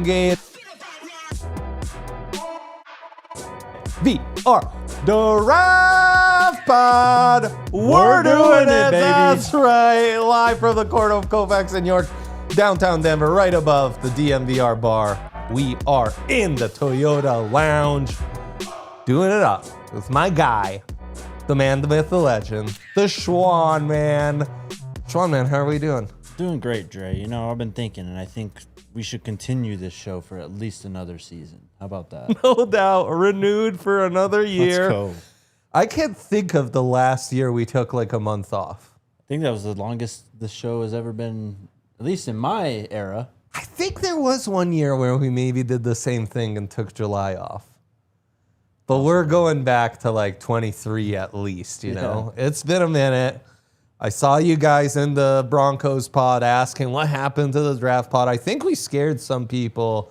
Game. VR Draft Pod. We're doing it, baby. That's right. Live from the court of Kovacs in York, downtown Denver, right above the DMVR bar. We are in the Toyota Lounge, doing it up with my guy, the man, the myth, the legend, the Schwan man. Schwan man, how are we doing? Doing great, Dre. You know, I've been thinking, and I think we should continue this show for at least another season. How about that? No doubt. Renewed for another year. Let's go. I can't think of the last year we took like a month off. I think that was the longest the show has ever been, at least in my era. I think there was one year where we maybe did the same thing and took July off. But we're going back to like 23 at least, you know? It's been a minute. I saw you guys in the Broncos pod asking what happened to the draft pod. I think we scared some people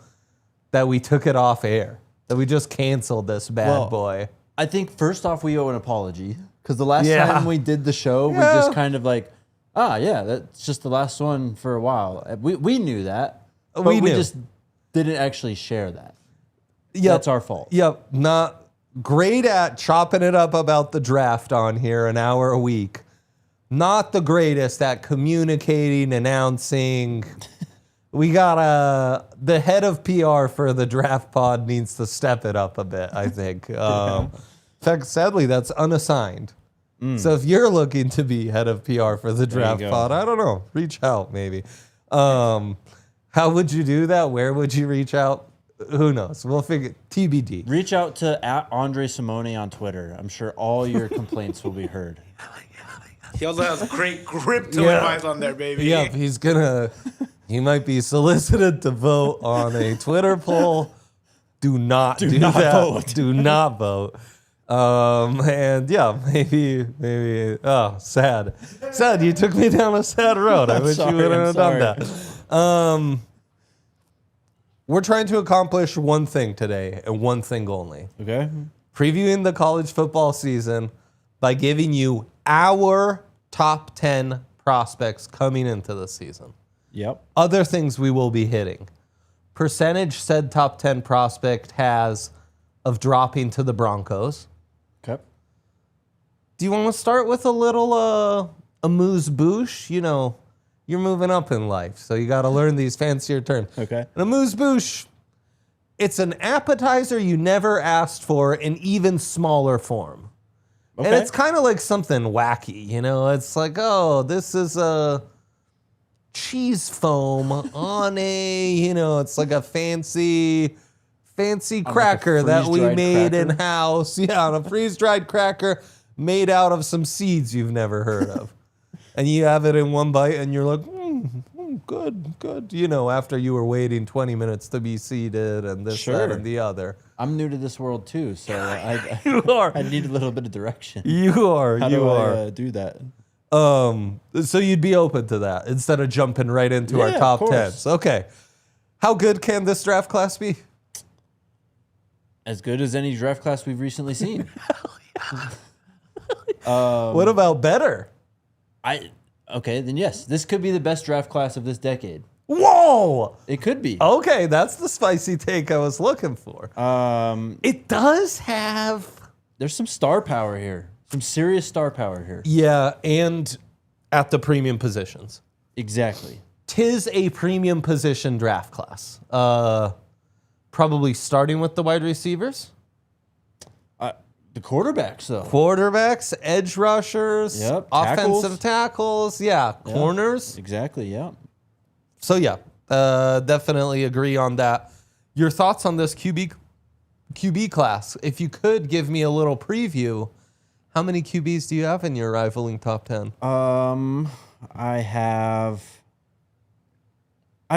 that we took it off air, that we just canceled this bad boy. I think first off, we owe an apology because the last time we did the show, we just kind of like, that's just the last one for a while. We knew that, but we just didn't actually share that. That's our fault. Yep, not great at chopping it up about the draft on here an hour a week. Not the greatest at communicating, announcing. We got the head of PR for the draft pod needs to step it up a bit, I think. In fact, sadly, that's unassigned. So if you're looking to be head of PR for the draft pod, I don't know, reach out maybe. How would you do that? Where would you reach out? Who knows? We'll figure TBD. Reach out to @Andre Simone on Twitter. I'm sure all your complaints will be heard. He also has great crypto advice on there, baby. Yep, he might be solicited to vote on a Twitter poll. Do not do that. Vote. Do not vote. And yeah, maybe. Oh, sad. Sad. You took me down a sad road. I wish you wouldn't have done that. We're trying to accomplish one thing today and one thing only. Okay. Previewing the college football season by giving you our top 10 prospects coming into the season. Yep. Other things we will be hitting. Percentage said top 10 prospect has of dropping to the Broncos. Okay. Do you want to start with a little amuse-bouche? You know, you're moving up in life, so you got to learn these fancier terms. Okay. An amuse-bouche, it's an appetizer you never asked for in even smaller form. Okay. And it's kind of like something wacky, you know? It's like, oh, this is a cheese foam on a, you know, it's like a fancy cracker that we made in-house. Yeah, on a freeze-dried cracker made out of some seeds you've never heard of. And you have it in one bite, and you're like, good. You know, after you were waiting 20 minutes to be seated and this, that, and the other. I'm new to this world too, so you are. I need a little bit of direction. You are. How do I do that? So you'd be open to that instead of jumping right into our top 10s. Okay. How good can this draft class be? As good as any draft class we've recently seen. What about better? Okay, then yes. This could be the best draft class of this decade. Whoa! It could be. Okay, that's the spicy take I was looking for. It does have... There's some star power here. Some serious star power here. Yeah, and at the premium positions. Exactly. 'Tis a premium position draft class. Probably starting with the wide receivers. The quarterbacks, though. Quarterbacks, edge rushers, offensive tackles, corners. Exactly, yeah. So, definitely agree on that. Your thoughts on this QB QB class. If you could give me a little preview, how many QBs do you have in your rivaling top 10? I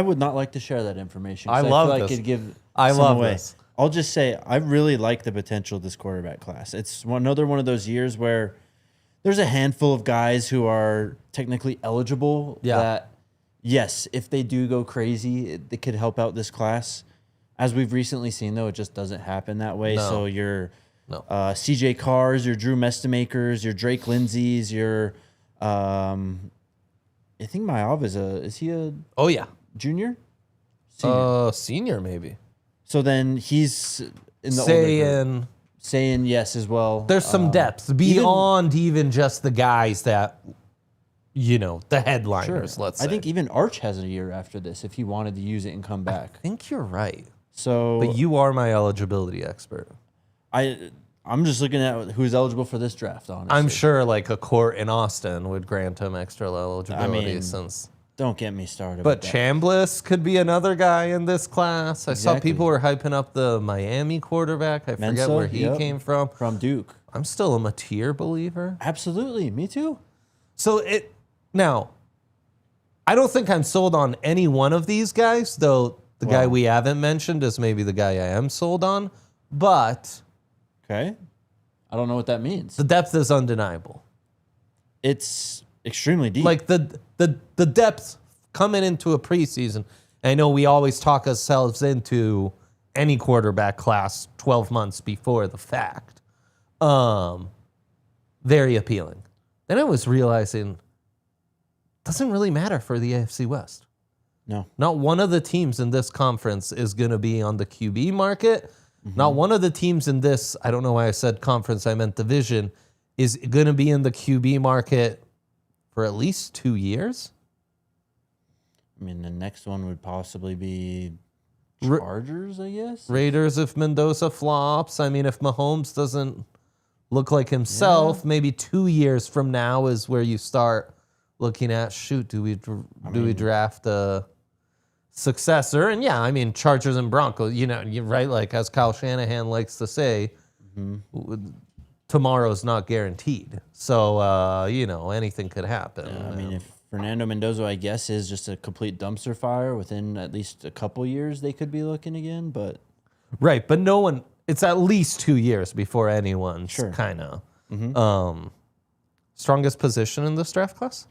would not like to share that information. I love feel this. I could give I some love away. this. I'll just say I really like the potential of this quarterback class. It's another one of those years where there's a handful of guys who are technically eligible that, yes, if they do go crazy, they could help out this class. As we've recently seen, though, it just doesn't happen that way. No. So your CJ Carrs, your Drew Mestemakers, your Drake Lindsays, your I think Mayav is he a junior? Senior maybe. So then he's in the older group. Saying yes as well. There's some depth beyond even just the guys that, the headliners, let's say. I think even Arch has a year after this if he wanted to use it and come back. I think you're right. So, but you are my eligibility expert. I'm just looking at who's eligible for this draft, honestly. I'm sure like a court in Austin would grant him extra eligibility since... Don't get me started. But Chambliss could be another guy in this class. I saw people were hyping up the Miami quarterback. I forget where he came from. From Duke. I'm still a Mateer believer. Absolutely. Me too. So now, I don't think I'm sold on any one of these guys, though the guy we haven't mentioned is maybe the guy I am sold on. But... Okay. I don't know what that means. The depth is undeniable. It's extremely deep. Like the depth coming into a preseason. I know we always talk ourselves into any quarterback class 12 months before the fact. Very appealing. Then I was realizing doesn't really matter for the AFC West. No. Not one of the teams in this conference is going to be on the QB market. Mm-hmm. Not one of the teams in this, I don't know why I said conference, I meant division, is going to be in the QB market for at least 2 years. I mean, the next one would possibly be Chargers, I guess. Raiders if Mendoza flops. I mean, if Mahomes doesn't look like himself, maybe 2 years from now is where you start looking at, do we draft a successor? And yeah, I mean, Chargers and Broncos, you're right, like as Kyle Shanahan likes to say, tomorrow's not guaranteed. So, anything could happen. Yeah, I mean, if Fernando Mendoza, I guess, is just a complete dumpster fire within at least a couple years, they could be looking again, but... Right, but no one... It's at least 2 years before anyone's kind of... strongest position in this draft class?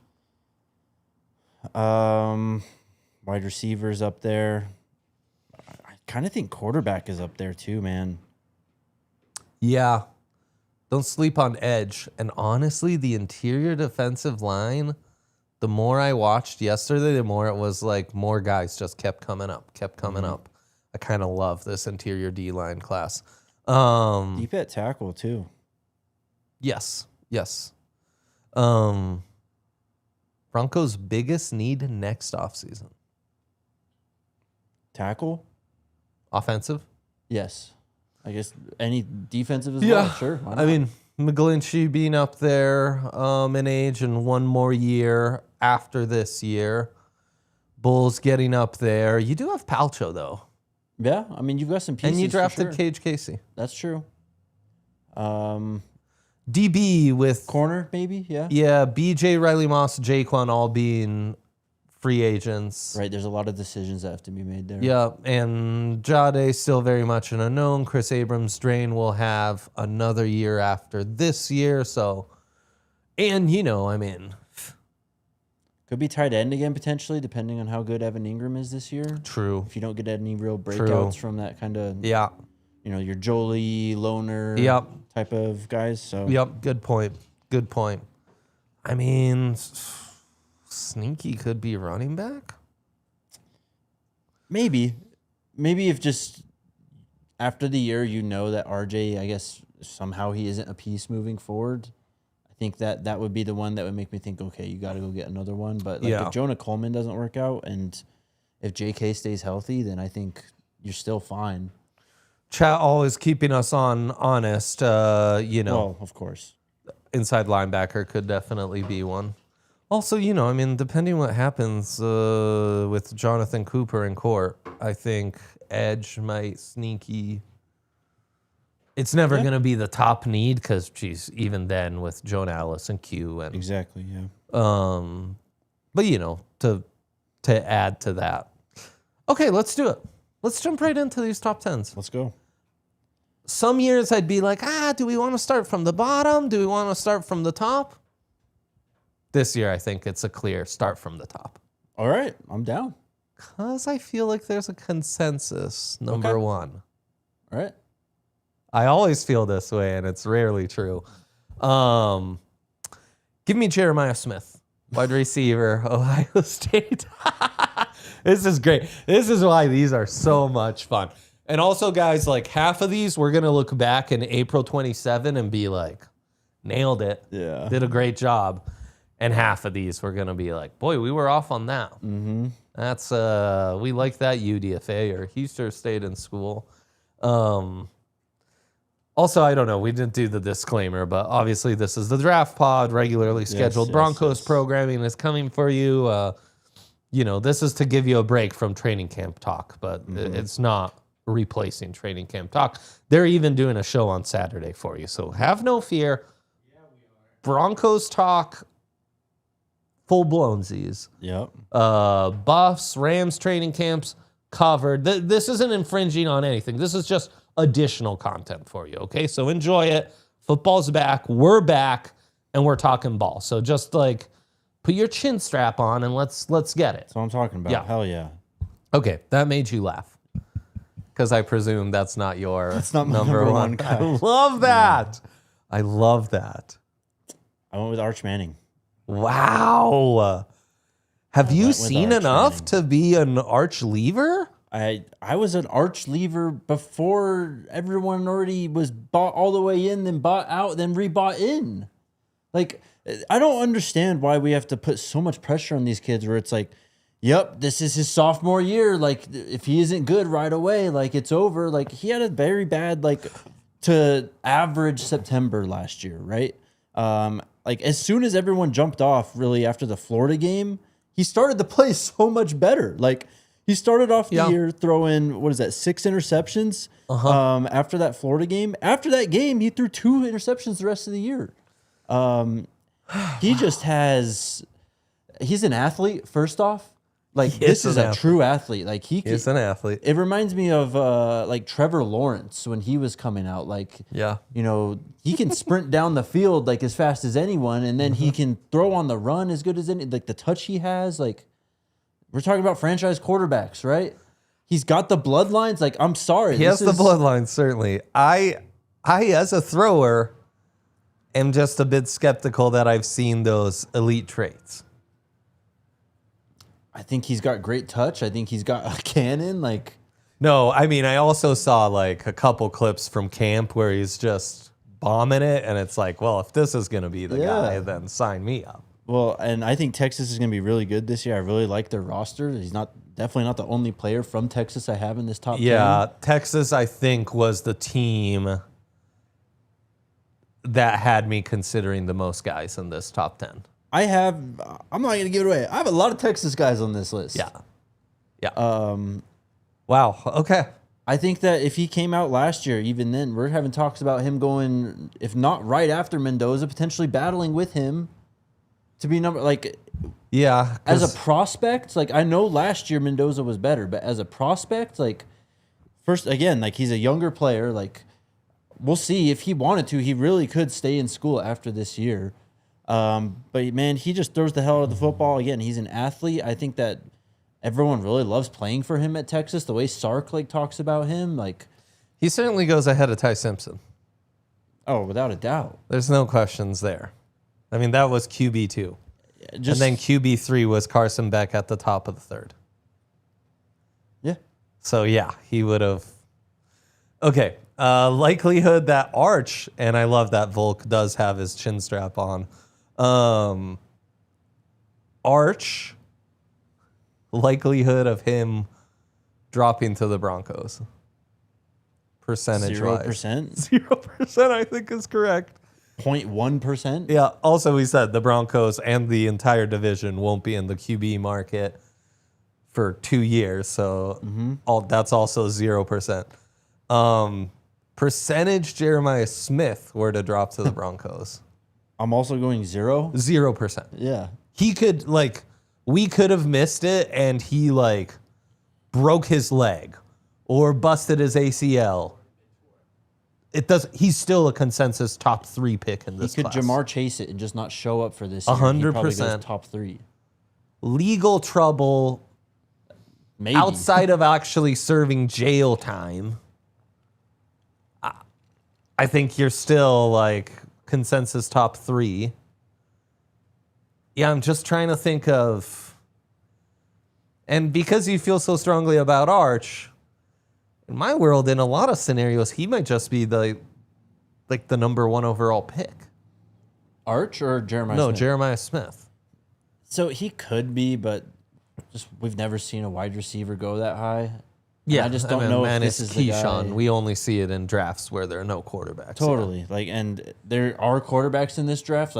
Wide receivers up there. I kind of think quarterback is up there too, man. Yeah. Don't sleep on edge. And honestly, the interior defensive line, the more I watched yesterday, the more it was like more guys just kept coming up. I kind of love this interior D-line class. Deep at tackle too. Yes. Broncos' biggest need next offseason. Tackle? Offensive? Yes. I guess any defensive as well? Sure. I mean, McGlinchey being up there in age and one more year after this year. Bulls getting up there. You do have Palcho, though. Yeah, I mean, you've got some pieces. And you drafted Cage Casey. That's true. DB with... Corner, maybe, yeah. Yeah, BJ, Riley Moss, Jaquan all being free agents. Right, there's a lot of decisions that have to be made there. Yeah, and Jade still very much an unknown. Chris Abrams-Drain will have another year after this year, so... And, I mean... Could be tight end again, potentially, depending on how good Evan Ingram is this year. True. If you don't get any real breakouts from that kind of... Yeah. Your Jolie, loner type of guys. So. Yep, good point. I mean, Sneaky could be running back? Maybe if just after the year that RJ, I guess, somehow he isn't a piece moving forward. I think that would be the one that would make me think, okay, you got to go get another one. But if Jonah Coleman doesn't work out and if JK stays healthy, then I think you're still fine. Chat always keeping us honest, Well, of course. Inside linebacker could definitely be one. Also, I mean, depending what happens with Jonathan Cooper in court, I think edge might sneaky It's never going to be the top need because, geez, even then with Joan Alice and Q and exactly, yeah. But to add to that, okay, let's do it. Let's jump right into these top 10s. Let's go. Some years I'd be like, do we want to start from the bottom? Do we want to start from the top? This year, I think it's a clear start from the top. All right, I'm down. Because I feel like there's a consensus, number one. All right. I always feel this way, and it's rarely true. Give me Jeremiah Smith, wide receiver, Ohio State. This is great. This is why these are so much fun. And also, guys, like half of these, we're going to look back in April 27 and be like, nailed it. Yeah. Did a great job. And half of these, we're going to be like, boy, we were off on that. Mm-hmm. That's, we like that UDFA or Houston State in school. Also, I don't know, we didn't do the disclaimer, but obviously this is the Draft Pod, regularly scheduled Broncos programming is coming for you. This is to give you a break from training camp talk, but it's not replacing training camp talk. They're even doing a show on Saturday for you, so have no fear. Yeah, we are. Broncos talk, full-blown Z's. Yep. Buffs, Rams training camps covered. This isn't infringing on anything. This is just additional content for you, okay? So enjoy it. Football's back. We're back, and we're talking ball. So just like put your chin strap on and let's get it. That's what I'm talking about. Yeah. Hell yeah. Okay, that made you laugh because I presume that's not your that's not my number one guy. I love that. Yeah. I love that. I went with Arch Manning. Wow. Have you seen enough to be an Arch lever? I was an Arch lever before everyone already was bought all the way in, then bought out, then rebought in. Like, I don't understand why we have to put so much pressure on these kids where it's like, yep, this is his sophomore year. Like, if he isn't good right away, like, it's over. Like, he had a very bad, to average September last year, right? Like, as soon as everyone jumped off, really, after the Florida game, he started to play so much better. Like, he started off the year throwing, 6 interceptions after that Florida game. After that game, he threw 2 interceptions the rest of the year. He just has... He's an athlete, first off. Like, this is a true athlete. Like, he's an athlete. It reminds me of, Trevor Lawrence when he was coming out. Like, he can sprint down the field, like, as fast as anyone, and then he can throw on the run as good as any... Like, the touch he has, like... We're talking about franchise quarterbacks, right? He's got the bloodlines. Like, I'm sorry. He has the bloodlines, certainly. I, as a thrower, am just a bit skeptical that I've seen those elite traits. I think he's got great touch. I think he's got a cannon. Like, no, I mean, I also saw like a couple clips from camp where he's just bombing it, and it's like, well, if this is going to be the guy, then sign me up. Well, and I think Texas is going to be really good this year. I really like their roster. He's definitely not the only player from Texas I have in this top 10. Yeah, Texas, I think, was the team that had me considering the most guys in this top 10. I'm not going to give it away. I have a lot of Texas guys on this list. Yeah. Wow. Okay. I think that if he came out last year, even then, we're having talks about him going, if not right after Mendoza, potentially battling with him to be as a prospect. Like, I know last year Mendoza was better, but as a prospect, like, first, again, like, he's a younger player. Like, we'll see if he wanted to. He really could stay in school after this year. But, man, he just throws the hell out of the football. Again, he's an athlete. I think that everyone really loves playing for him at Texas. The way Sark, talks about him, he certainly goes ahead of Ty Simpson. Oh, without a doubt. There's no questions there. I mean, that was QB2. And then QB3 was Carson Beck at the top of the third. Yeah. So, yeah, he would have. Okay. Likelihood that Arch, and I love that Volk does have his chin strap on. Arch, likelihood of him dropping to the Broncos. Percentage-wise. 0%? 0%, I think, is correct. 0.1%? Yeah. Also, we said the Broncos and the entire division won't be in the QB market for 2 years. So that's also 0%. percentage Jeremiah Smith were to drop to the Broncos. I'm also going 0. 0%. Yeah. He could, we could have missed it and he, broke his leg or busted his ACL. He's still a consensus top 3 pick in this class. He could Jamar Chase it and just not show up for this year. 100%. He probably goes top 3. Legal trouble. Maybe. Outside of actually serving jail time, I think you're still consensus top 3. Yeah, I'm just trying to think of, and because you feel so strongly about Arch, in my world, in a lot of scenarios, he might just be the number 1 overall pick. Arch or Jeremiah Smith? No, Jeremiah Smith. So he could be, but just we've never seen a wide receiver go that high. Yeah, I just don't know if this is the Keyshawn. guy. We only see it in drafts where there are no quarterbacks. Totally. And there are quarterbacks in this draft.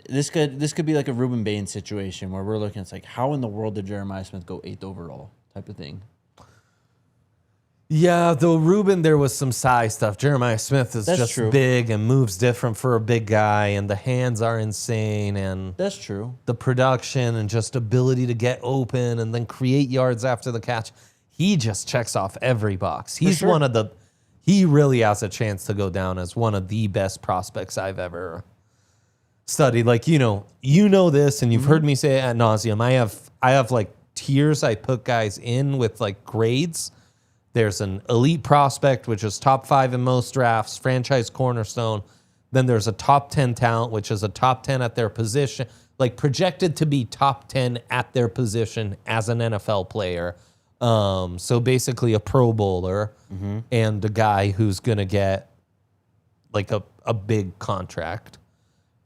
This could be like a Ruben Bain situation where we're looking, it's how in the world did Jeremiah Smith go 8th overall type of thing. Yeah, though Ruben, there was some size stuff. Jeremiah Smith is just true. big and moves different for a big guy, and the hands are insane, and That's true. the production and just ability to get open and then create yards after the catch. He just checks off every box. He's sure. He really has a chance to go down as one of the best prospects I've ever studied. You know this, and you've heard me say it ad nauseum. I have tiers I put guys in with grades. There's an elite prospect, which is top 5 in most drafts, franchise cornerstone. Then there's a top 10 talent, which is a top 10 at their position, projected to be top 10 at their position as an NFL player. So basically a Pro Bowler and a guy who's going to get a big contract.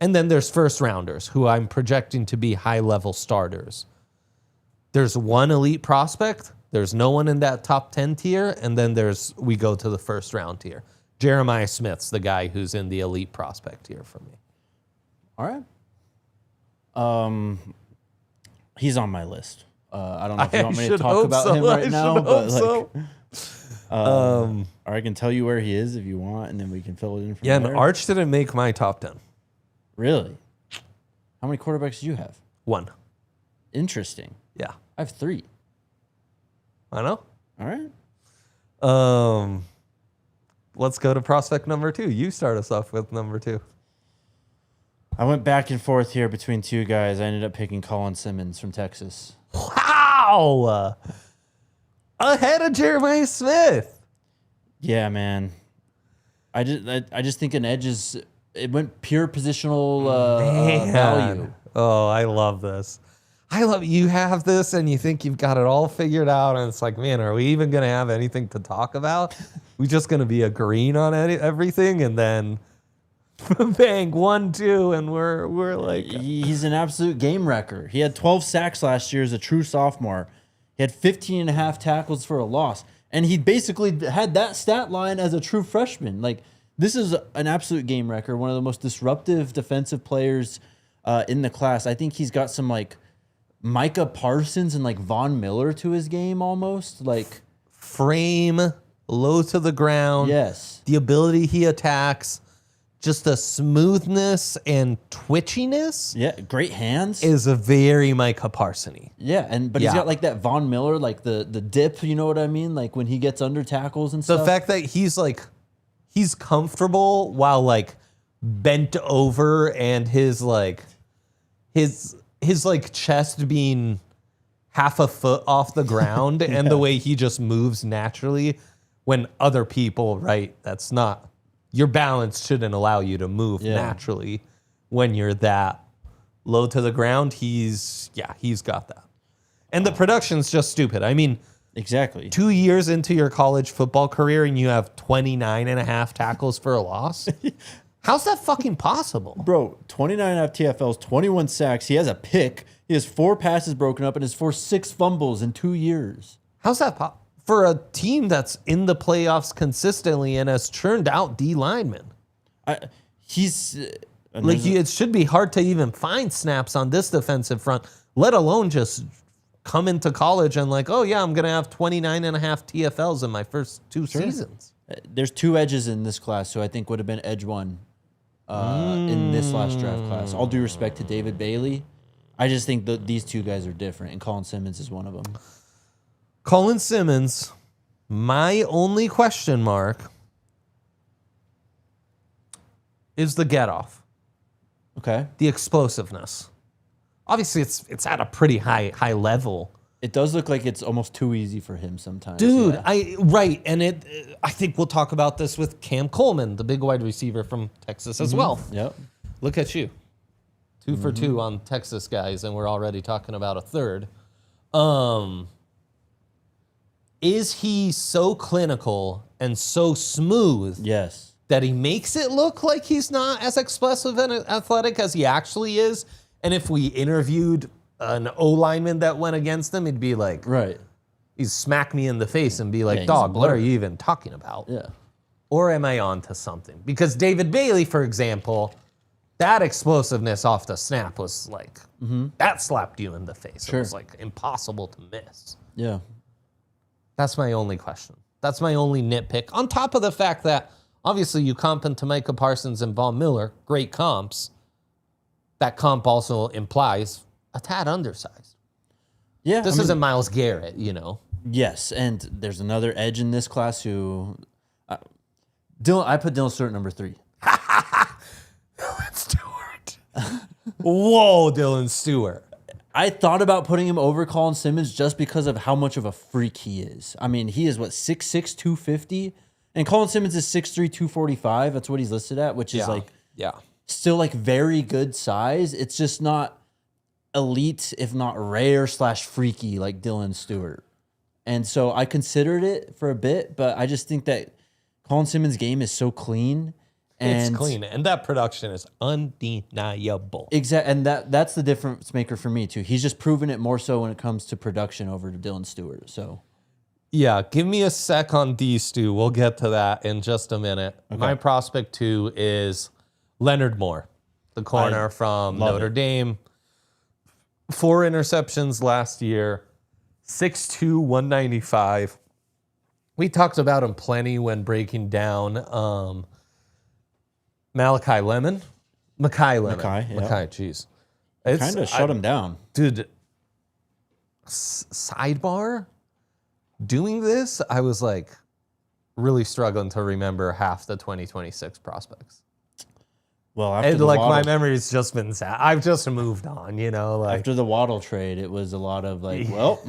And then there's first rounders who I'm projecting to be high level starters. There's one elite prospect. There's no one in that top 10 tier. And then we go to the first round tier. Jeremiah Smith's the guy who's in the elite prospect tier for me. All right. He's on my list. I don't know if you want me to talk about him right now, but or I can tell you where he is if you want, and then we can fill it in from there. Yeah, and Arch didn't make my top 10. Really? How many quarterbacks do you have? 1. Interesting. Yeah. I have 3. I know. All right. Let's go to prospect number 2. You start us off with number 2. I went back and forth here between 2 guys. I ended up picking Colin Simmons from Texas. Wow! Ahead of Jeremiah Smith. Yeah, man. I just think an edge it went pure positional value. Oh, I love this. You have this and you think you've got it all figured out, and it's man, are we even going to have anything to talk about? We just going to be agreeing on everything, and then bang, 1-2, and we're He's an absolute game wrecker. He had 12 sacks last year as a true sophomore. He had 15 and a half tackles for a loss, and he basically had that stat line as a true freshman. This is an absolute game wrecker, one of the most disruptive defensive players in the class. I think he's got some Micah Parsons and Von Miller to his game almost. Frame, low to the ground. Yes. The ability he attacks, just the smoothness and twitchiness. Yeah, great hands. Is a very Micah Parsons-y. Yeah, but he's got that Von Miller, the dip, you know what I mean? When he gets under tackles and stuff. The fact that he's comfortable while bent over, and his chest being half a foot off the ground and the way he just moves naturally when other people, that's not, your balance shouldn't allow you to move naturally when you're that low to the ground. He's got that. And the production's just stupid. I mean, exactly. 2 years into your college football career and you have 29 and a half tackles for a loss. How's that fucking possible? Bro, 29.5 TFLs, 21 sacks. He has a pick. He has 4 passes broken up and has forced 6 fumbles in 2 years. How's that for a team that's in the playoffs consistently and has churned out D linemen? It should be hard to even find snaps on this defensive front, let alone just come into college and I'm going to have 29 and a half TFLs in my first 2 seasons. There's 2 edges in this class who I think would have been edge 1 in this last draft class. All due respect to David Bailey, I just think that these 2 guys are different, and Colin Simmons is one of them. Colin Simmons, my only question mark is the get-off. Okay. The explosiveness. Obviously, it's at a pretty high level. It does look like it's almost too easy for him sometimes. Dude, yeah. Right. And I think we'll talk about this with Cam Coleman, the big wide receiver from Texas as well. Yep. Look at you. 2 for 2 on Texas guys, and we're already talking about a third. Is he so clinical and so smooth Yes. that he makes it look like he's not as explosive and athletic as he actually is? And if we interviewed an O-lineman that went against him, he'd be like, Right. he'd smack me in the face and be like, he's dog, a what are blur. you even talking about? Yeah. Or am I on to something? Because David Bailey, for example, that explosiveness off the snap was like, that slapped you in the face. Sure. It was like impossible to miss. Yeah. That's my only question. That's my only nitpick. On top of the fact that obviously you comp into Micah Parsons and Von Miller, great comps. That comp also implies a tad undersized. Yeah. This isn't Myles Garrett, you know. Yes, and there's another edge in this class who... I put Dylan Stewart number 3. Dylan Stewart. Whoa, Dylan Stewart. I thought about putting him over Colin Simmons just because of how much of a freak he is. I mean, he is, 6'6", 250? And Colin Simmons is 6'3", 245. That's what he's listed at, which is still like very good size. It's just not elite, if not rare / freaky like Dylan Stewart. And so I considered it for a bit, but I just think that Colin Simmons' game is so clean. And it's clean, and that production is undeniable. Exactly, and that's the difference maker for me too. He's just proven it more so when it comes to production over to Dylan Stewart. So, yeah, give me a sec on D Stu. We'll get to that in just a minute. Okay. My prospect 2 is Leonard Moore, the corner from Notre Dame. 4 interceptions last year, 6'2", 195. We talked about him plenty when breaking down Mackay Lemon, jeez. Kind of shut him down. Dude, sidebar, doing this, I was like really struggling to remember half the 2026 prospects. Well, after and the like Waddle, my memory's just been sad. I've just moved on, you know. Like after the Waddle trade, it was a lot of like, well,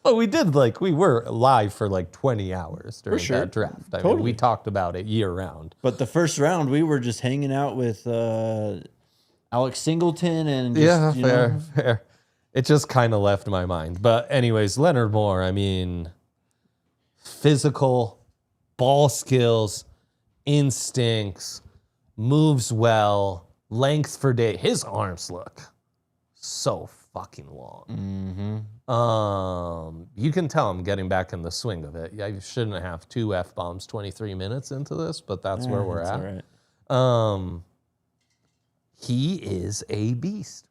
well, we were live for like 20 hours during that draft. I mean, we talked about it year round. But the first round, we were just hanging out with Alex Singleton and just, fair. It just kind of left my mind. But anyways, Leonard Moore, I mean, physical, ball skills, instincts, moves well, length for day. His arms look so fucking long. You can tell I'm getting back in the swing of it. I shouldn't have 2 F-bombs 23 minutes into this, but that's where we're at. All right. He is a beast.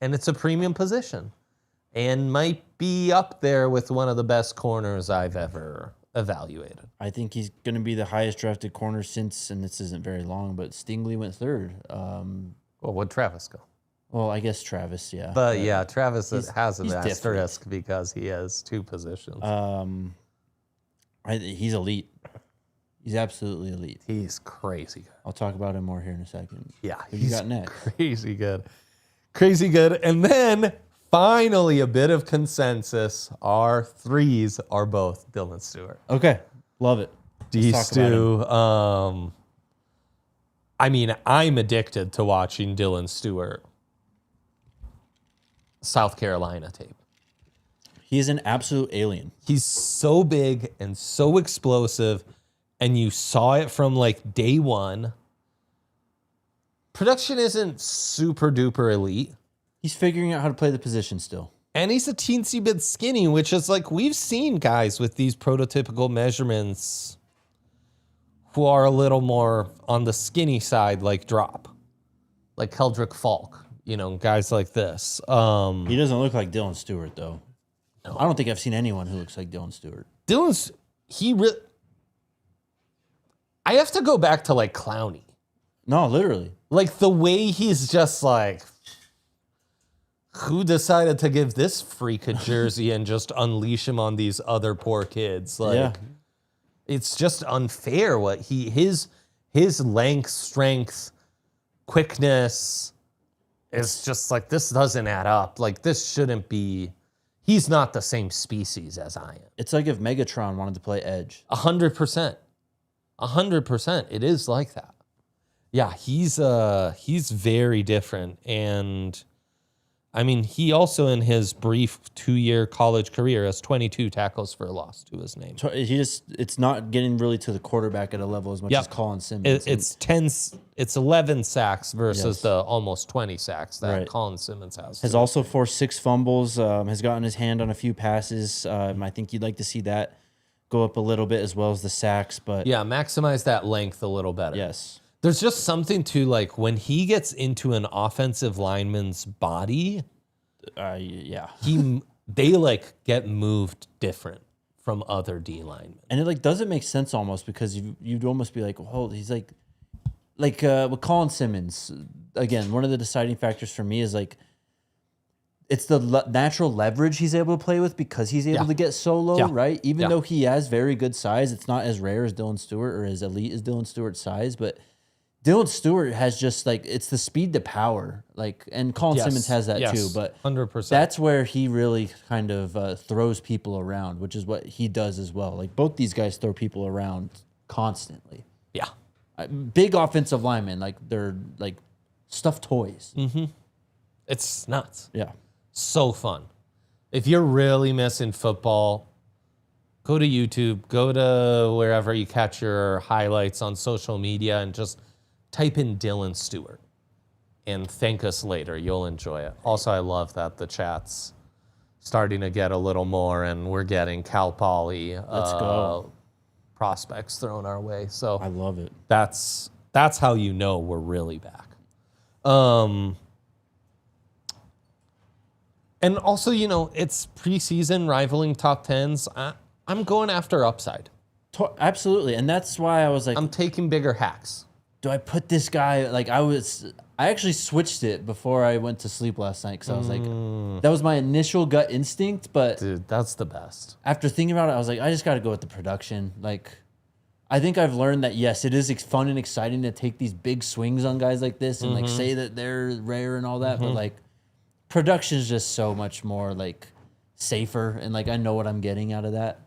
And it's a premium position. And might be up there with one of the best corners I've ever evaluated. I think he's going to be the highest drafted corner since, and this isn't very long, but Stingley went 3rd. Well, what'd Travis go? Well, I guess Travis, yeah. But yeah, Travis has an different. asterisk because he has 2 positions. He's elite. He's absolutely elite. He's crazy good. I'll talk about him more here in a second. Yeah, Who you got next? Crazy good. Crazy good. And then finally a bit of consensus. Our 3s are both Dylan Stewart. Okay. Love it. D-Stu. I mean, I'm addicted to watching Dylan Stewart South Carolina tape. He is an absolute alien. He's so big and so explosive, and you saw it from like day one. Production isn't super duper elite. He's figuring out how to play the position still. And he's a teensy bit skinny, which is like we've seen guys with these prototypical measurements who are a little more on the skinny side, like drop, like Keldrick Falk, you know, guys like this. He doesn't look like Dylan Stewart, though. No. I don't think I've seen anyone who looks like Dylan Stewart. I have to go back to like Clowney. No, literally. Like the way he's just like, who decided to give this freak a jersey and just unleash him on these other poor kids? Like, it's just unfair what his length, strength, quickness is just like, this doesn't add up. Like, this shouldn't be. He's not the same species as I am. It's like if Megatron wanted to play Edge. 100%. 100%. It is like that. Yeah, he's very different. And I mean, he also in his brief 2-year college career has 22 tackles for a loss to his name. It's not getting really to the quarterback at a level as much as Colin Simmons. It's 11 sacks versus the almost 20 sacks that Colin Simmons has. Has also forced 6 fumbles, has gotten his hand on a few passes. I think you'd like to see that go up a little bit as well as the sacks, but yeah, maximize that length a little better. Yes. There's just something to like when he gets into an offensive lineman's body, they like get moved different from other D linemen. And it like doesn't make sense almost because you'd almost be like, oh, he's like with Colin Simmons, again, one of the deciding factors for me is like it's the natural leverage he's able to play with because he's able to get so low, right? Even though he has very good size, it's not as rare as Dylan Stewart or as elite as Dylan Stewart's size, but Dylan Stewart has just like, it's the speed to power, like, and Colin Simmons has that too, but 100%. That's where he really kind of throws people around, which is what he does as well. Like both these guys throw people around constantly. Yeah. Big offensive linemen, like they're like stuffed toys. Mm-hmm. It's nuts. Yeah. So fun. If you're really missing football, go to YouTube, go to wherever you catch your highlights on social media and just type in Dylan Stewart and thank us later. You'll enjoy it. Also, I love that the chat's starting to get a little more and we're getting Cal Poly Let's go. Prospects thrown our way. So I love it. That's how you know we're really back. And also, you know, it's preseason rivaling top 10s. I'm going after upside. Absolutely. And that's why I was like, I'm taking bigger hacks. Do I put this guy, like I actually switched it before I went to sleep last night because I was like, that was my initial gut instinct, but dude, that's the best. After thinking about it, I was like, I just got to go with the production. Like, I think I've learned that, yes, it is fun and exciting to take these big swings on guys like this and like say that they're rare and all that, but like production is just so much more like safer and like I know what I'm getting out of that.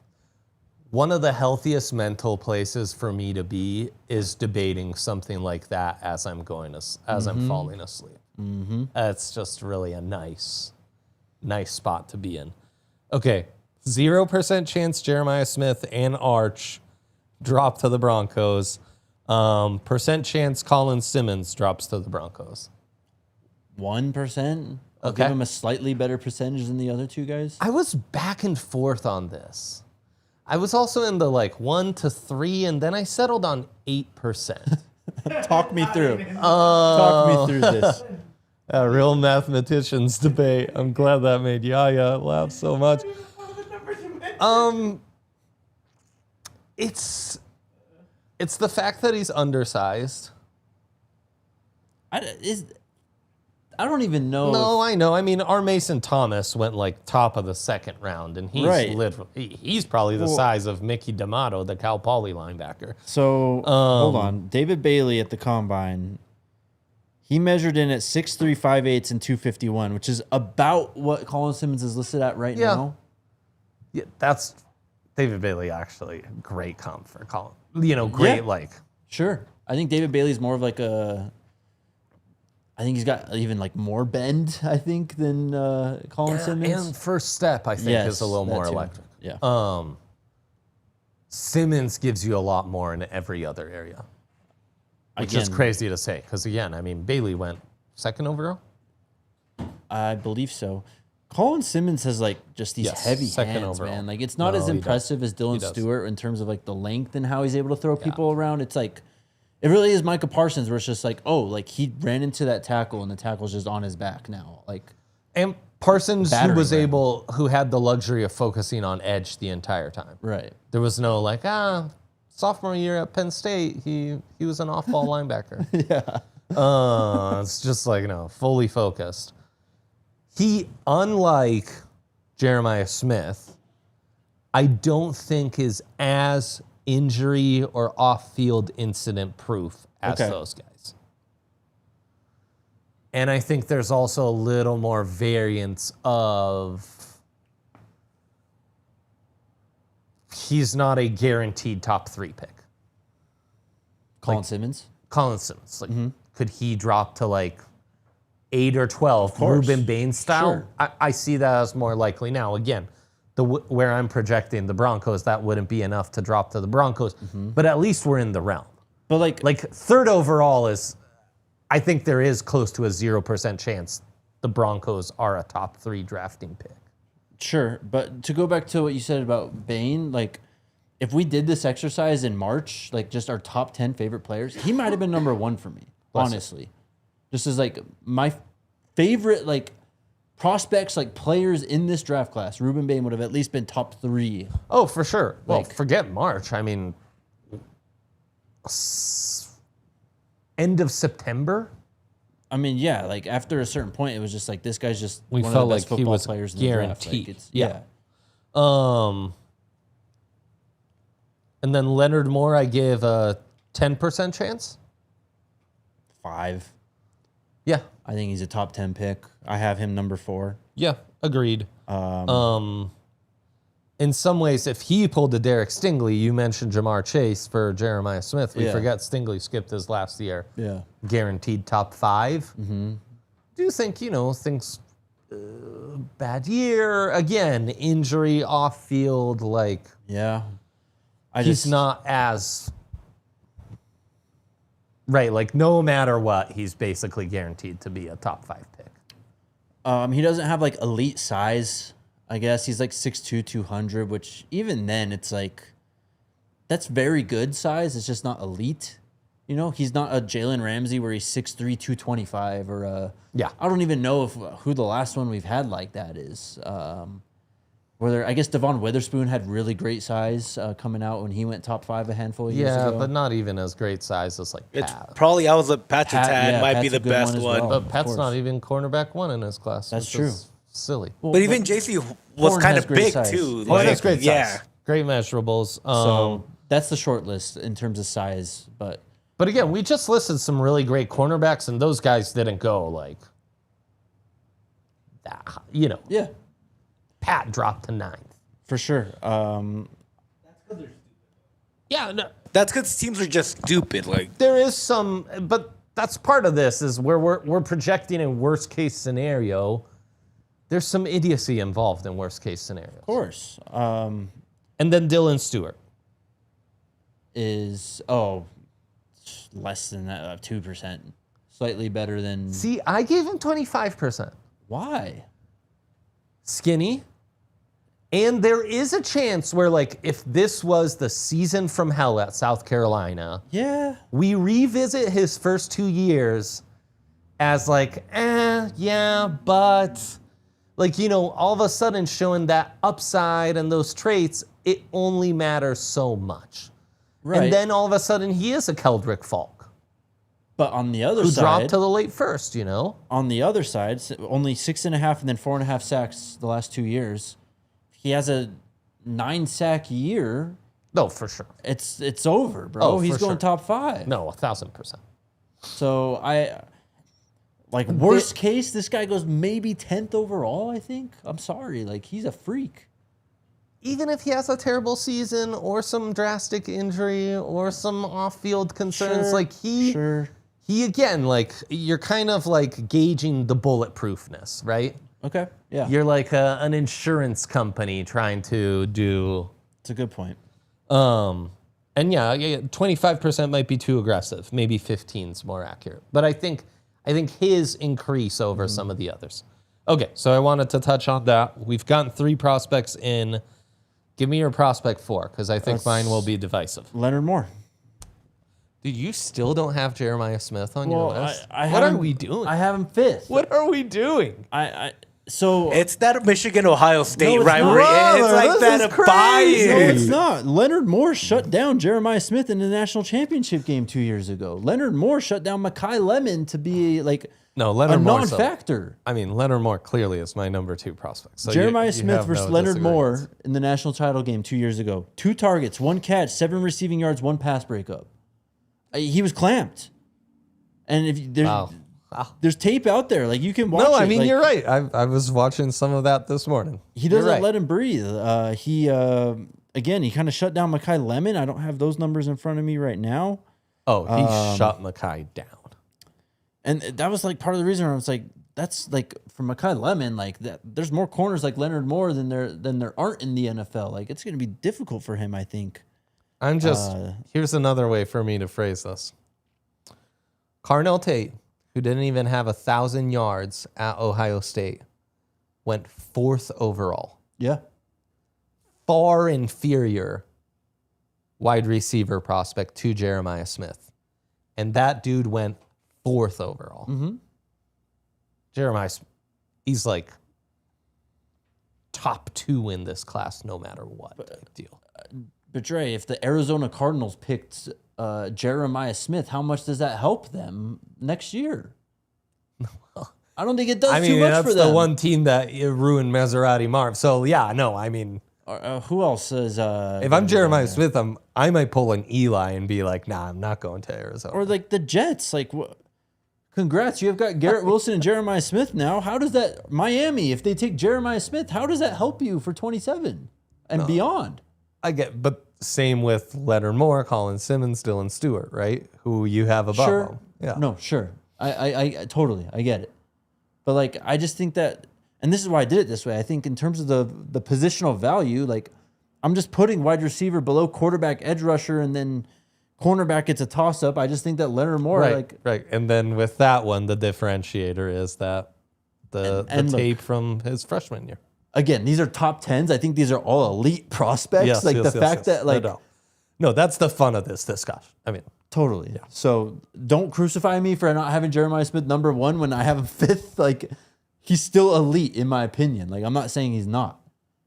One of the healthiest mental places for me to be is debating something like that as I'm falling asleep. It's just really a nice spot to be in. Okay, 0% chance Jeremiah Smith and Arch drop to the Broncos. Percent chance Colin Simmons drops to the Broncos. 1%. I'll give him a slightly better percentage than the other two guys. I was back and forth on this. I was also in the like 1 to 3, and then I settled on 8%. Talk me through. Talk me through this. A real mathematicians debate. I'm glad that made Yaya laugh so much. It's the fact that he's undersized. I don't even know. No, I know. I mean, our Mason Thomas went like top of the second round, and he's probably the size of Mickey D'Amato, the Cal Poly linebacker. So hold on, David Bailey at the combine, he measured in at 6'3", 5'8", and 251, which is about what Colin Simmons is listed at right now. Yeah, that's David Bailey. Actually, great comp for Colin. You know, great Sure, I think David Bailey's more of like a. I think he's got even like more bend, I think, than Colin Simmons. And first step, I think, is a little more electric. Yeah. Simmons gives you a lot more in every other area, which is crazy to say. Because again, I mean, Bailey went 2nd overall. I believe so. Colin Simmons has like just these heavy hands, overall. Man. Like it's not as impressive as Dylan Stewart in terms of like the length and how he's able to throw people around. It's like. It really is Micah Parsons, where it's just like, oh, like he ran into that tackle and the tackle's just on his back now. And Parsons, who had the luxury of focusing on edge the entire time. Right. There was no sophomore year at Penn State, he was an off-ball linebacker. Yeah. It's just like, fully focused. He, unlike Jeremiah Smith, I don't think is as injury or off-field incident proof as those guys. And I think there's also a little more variance of he's not a guaranteed top 3 pick. Colin Simmons? Colin Simmons. Like, could he drop to like 8 or 12, Ruben Bain style? Sure. I see that as more likely. Now, again, where I'm projecting the Broncos, that wouldn't be enough to drop to the Broncos, but at least we're in the realm. But like 3rd overall is, I think there is close to a 0% chance the Broncos are a top 3 drafting pick. Sure, but to go back to what you said about Bain, like if we did this exercise in March, like just our top 10 favorite players, he might have been number 1 for me, honestly. Just as like my favorite like prospects, like players in this draft class, Ruben Bain would have at least been top 3. Oh, for sure. Well, Like, forget March. I mean, end of September. I mean, yeah, like after a certain point, it was just like this guy's just We one felt of the best like he football was players in the draft. Like, guaranteed. it's, Yeah. And then Leonard Moore, I give a 10% chance. 5. Yeah. I think he's a top 10 pick. I have him number 4. Yeah. Agreed. In some ways, if he pulled a Derek Stingley, you mentioned Jamar Chase for Jeremiah Smith. We forget Stingley skipped his last year. Yeah. Guaranteed top 5. Do you think, things bad year again, injury off field, like Yeah. he's not as right, like no matter what, he's basically guaranteed to be a top 5 pick. He doesn't have like elite size. I guess he's like 6'2", 200, which even then it's like that's very good size. It's just not elite. He's not a Jalen Ramsey where he's 6'3", 225 or I don't even know who the last one we've had like that is. I guess Devon Witherspoon had really great size coming out when he went top 5 a handful of years ago. Yeah, but not even as great size as like It's Pat. probably Patrick Tad might be Pat's the a good best one as one. well. But Pat's not even cornerback 1 in his class. That's which true. is silly. But even JC was Horn kind has of great big size. too. Horn has great size. Yeah. Great measurables. So that's the short list in terms of size. But again, we just listed some really great cornerbacks, and those guys didn't go like that. yeah, Pat dropped to 9th. for sure. Yeah, no, That's because teams are just stupid. Like there is some, but that's part of this is where we're projecting a worst case scenario. There's some idiocy involved in worst case scenarios. Of course. And then Dylan Stewart. Is less than that, 2%. Slightly better than. See, I gave him 25%. Why? Skinny. And there is a chance where, like, if this was the season from hell at South Carolina, Yeah. we revisit his first 2 years as like, yeah, but like, all of a sudden showing that upside and those traits, it only matters so much. Right. And then all of a sudden he is a Keldrick Falk But on the other who side, dropped to the late first, on the other side, only 6.5 and then 4.5 sacks the last 2 years. He has a 9 sack year. No, for sure. It's over, bro. Oh, He's for going sure. top 5. No, 1,000%. So worst case, this guy goes maybe 10th overall, I think. I'm sorry. Like, he's a freak. Even if he has a terrible season or some drastic injury or some off-field concerns, he again, like, you're kind of like gauging the bulletproofness, right? Okay. Yeah. You're like an insurance company trying to do. It's a good point. And 25% might be too aggressive. Maybe 15's more accurate. But I think his increase over some of the others. Okay, so I wanted to touch on that. We've gotten 3 prospects in. Give me your prospect 4, because I think mine will be divisive. Leonard Moore. Dude, you still don't have Jeremiah Smith on your list? I what have are him- we doing? I have him 5th. What are we doing? So it's that Michigan-Ohio State it's rivalry. not. It's like This that is crazy. bias. No, it's not. Leonard Moore shut down Jeremiah Smith in the national championship game 2 years ago. Leonard Moore shut down Mekhi Lemon to be like Leonard a Moore's non-factor. Leonard Moore clearly is my number 2 prospect. So Jeremiah you Smith have versus no Leonard disagreements. Moore in the national title game 2 years ago. 2 targets, 1 catch, 7 receiving yards, 1 pass breakup. He was clamped. And if there's tape out there, like you can watch. No, I it. mean Like, you're right. I was watching some of that this morning. He doesn't You're right. let him breathe. He kind of shut down Mekhi Lemon. I don't have those numbers in front of me right now. Oh, he shut Mekhi down. And that was like part of the reason I was like, that's like for Mekhi Lemon, like that. There's more corners like Leonard Moore than there aren't in the NFL. Like it's going to be difficult for him, I think. I'm just here's another way for me to phrase this. Carnell Tate, who didn't even have 1,000 yards at Ohio State, went 4th overall. Yeah. Far inferior wide receiver prospect to Jeremiah Smith. And that dude went 4th overall. Mm-hmm. Jeremiah, he's like top 2 in this class no matter what type deal. But Dre, if the Arizona Cardinals picked Jeremiah Smith, how much does that help them next year? I don't think it does too much for them. That's the one team that ruined Maserati Marv. So, yeah, no, I mean... who else is... if I'm Jeremiah Smith, I might pull an Eli and be like, nah, I'm not going to Arizona. Or like the Jets. Like, congrats, you have got Garrett Wilson and Jeremiah Smith now. How does that... Miami, if they take Jeremiah Smith, how does that help you for 27 and beyond? But same with Leonard Moore, Colin Simmons, Dylan Stewart, right? Who you have above them. Yeah. No, sure. I totally, I get it. But like, I just think that, and this is why I did it this way. I think in terms of the positional value, like I'm just putting wide receiver below quarterback, edge rusher, and then cornerback gets a toss up. I just think that Leonard Moore, right. And then with that one, the differentiator is that the tape from his freshman year. Again, these are top 10s. I think these are all elite prospects. That No, that's the fun of this discussion. I mean, totally. Yeah. So don't crucify me for not having Jeremiah Smith number 1 when I have him 5th. Like he's still elite in my opinion. Like I'm not saying he's not.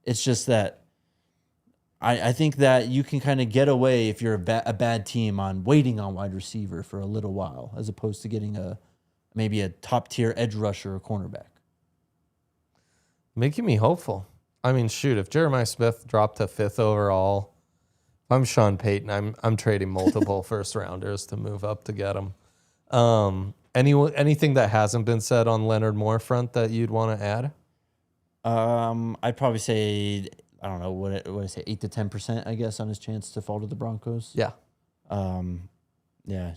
It's just that I think that you can kind of get away if you're a bad team on waiting on wide receiver for a little while, as opposed to getting maybe a top tier edge rusher or cornerback. Making me hopeful. I mean, shoot, if Jeremiah Smith dropped to 5th overall, if I'm Sean Payton, I'm trading multiple first rounders to move up to get him. Anything that hasn't been said on Leonard Moore front that you'd want to add? I'd probably say, I don't know, what I say, 8 to 10%, I guess, on his chance to fall to the Broncos. Yeah. Yeah.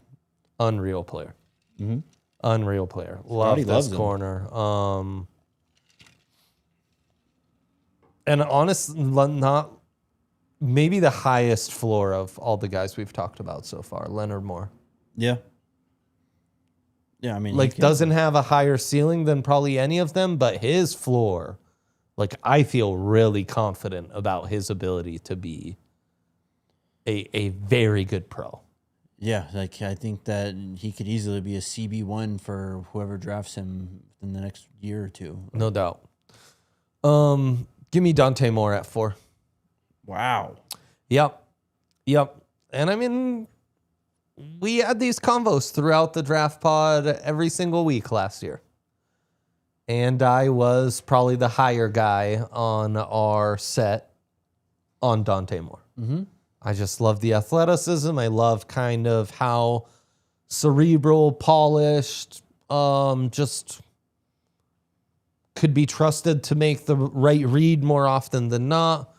Unreal player. Mm-hmm. Unreal player. Love this corner. And honestly, not maybe the highest floor of all the guys we've talked about so far, Leonard Moore. Yeah. Yeah, I mean, like doesn't have a higher ceiling than probably any of them, but his floor, like I feel really confident about his ability to be a very good pro. Yeah, like I think that he could easily be a CB1 for whoever drafts him in the next year or two. No doubt. Give me Dante Moore at 4. Wow. Yep. And I mean, we had these convos throughout the draft pod every single week last year. And I was probably the higher guy on our set on Dante Moore. Mm-hmm. I just love the athleticism. I love kind of how cerebral, polished, just could be trusted to make the right read more often than not.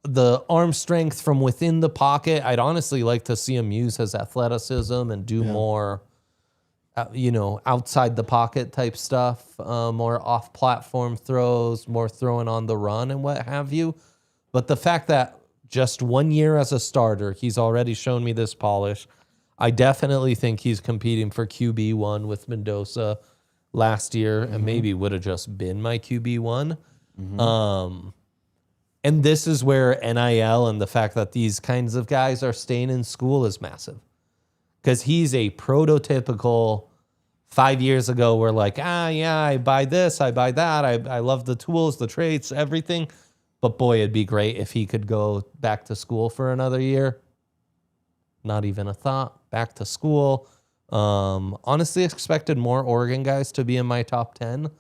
The arm strength from within the pocket, I'd honestly like to see him use his athleticism and do more, outside the pocket type stuff, more off-platform throws, more throwing on the run and what have you. But the fact that just 1 year as a starter, he's already shown me this polish. I definitely think he's competing for QB1 with Mendoza last year, and maybe would have just been my QB1. Mm-hmm. And this is where NIL and the fact that these kinds of guys are staying in school is massive. Because he's a prototypical 5 years ago were like, I buy this, I buy that. I love the tools, the traits, everything. But boy, it'd be great if he could go back to school for another year. Not even a thought. Back to school. Honestly, expected more Oregon guys to be in my top 10.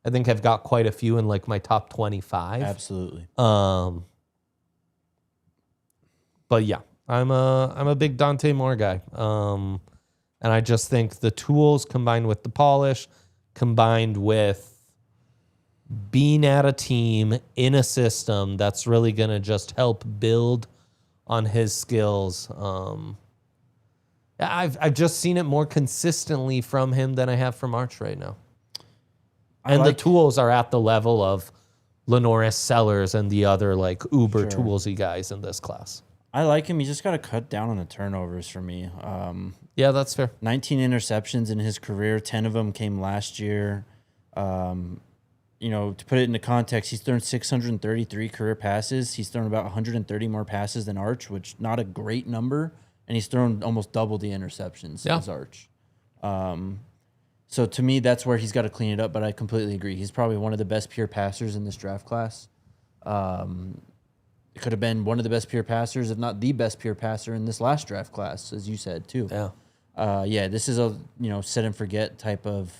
I think I've got quite a few in like my top 25. Absolutely. But yeah, I'm a big Dante Moore guy. And I just think the tools combined with the polish, combined with being at a team in a system that's really going to just help build on his skills. I've just seen it more consistently from him than I have from Arch right now. And the tools are at the level of Lenoris Sellers and the other like uber toolsy guys in this class. I like him. He just got to cut down on the turnovers for me. Yeah, that's fair. 19 interceptions in his career. 10 of them came last year. To put it into context, he's thrown 633 career passes. He's thrown about 130 more passes than Arch, which not a great number. And he's thrown almost double the interceptions as Arch. So to me, that's where he's got to clean it up. But I completely agree. He's probably one of the best pure passers in this draft class. It could have been one of the best pure passers, if not the best pure passer in this last draft class, as you said too. Yeah. This is a set and forget type of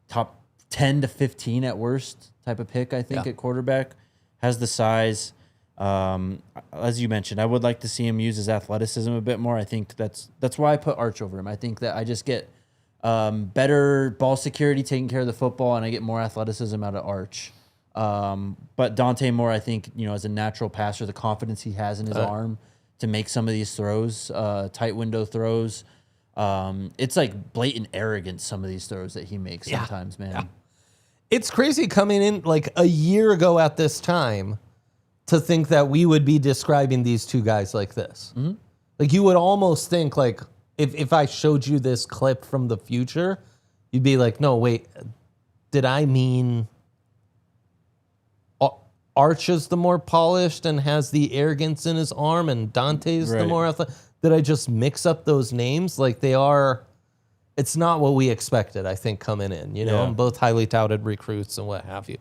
top 10 to 15 at worst type of pick. I think at quarterback, has the size. As you mentioned, I would like to see him use his athleticism a bit more. I think that's why I put Arch over him. I think that I just get better ball security, taking care of the football, and I get more athleticism out of Arch. But Dante Moore, I think, as a natural passer, the confidence he has in his arm to make some of these throws, tight window throws, it's like blatant arrogance, some of these throws that he makes sometimes, man. Yeah. It's crazy coming in like a year ago at this time to think that we would be describing these two guys like this. Mm-hmm. Like you would almost think like if I showed you this clip from the future, you'd be like, no, wait, did I mean Arch is the more polished and has the arrogance in his arm and Dante's the more athletic? Did I just mix up those names? Like they are, it's not what we expected, I think, coming in, both highly touted recruits and what have you.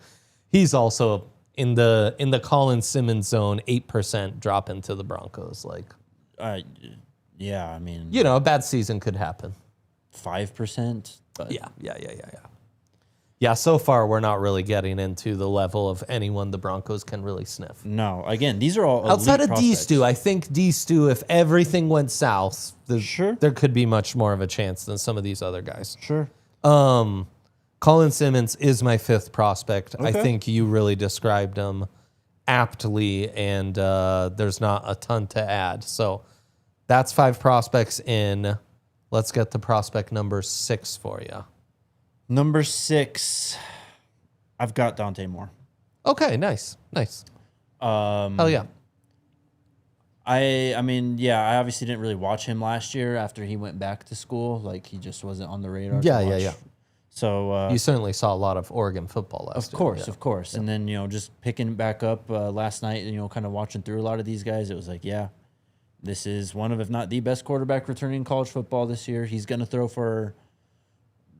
He's also in the Colin Simmons zone, 8% drop into the Broncos. Like, yeah, I mean, a bad season could happen. 5%. But yeah. Yeah, so far we're not really getting into the level of anyone the Broncos can really sniff. No, again, these are all outside of prospects. D-Stu. I think D-Stu, if everything went south, there could be much more of a chance than some of these other guys. Sure. Colin Simmons is my fifth prospect. Okay. I think you really described him aptly, and there's not a ton to add. So that's 5 prospects in. Let's get to prospect number 6 for you. Number 6, I've got Dante Moore. Okay, nice. Hell yeah. I obviously didn't really watch him last year after he went back to school. Like, he just wasn't on the radar. Yeah. So you certainly saw a lot of Oregon football last year. Of course. Yeah. And then, just picking back up last night, kind of watching through a lot of these guys, it was like, yeah, this is one of, if not the best quarterback returning in college football this year. He's going to throw for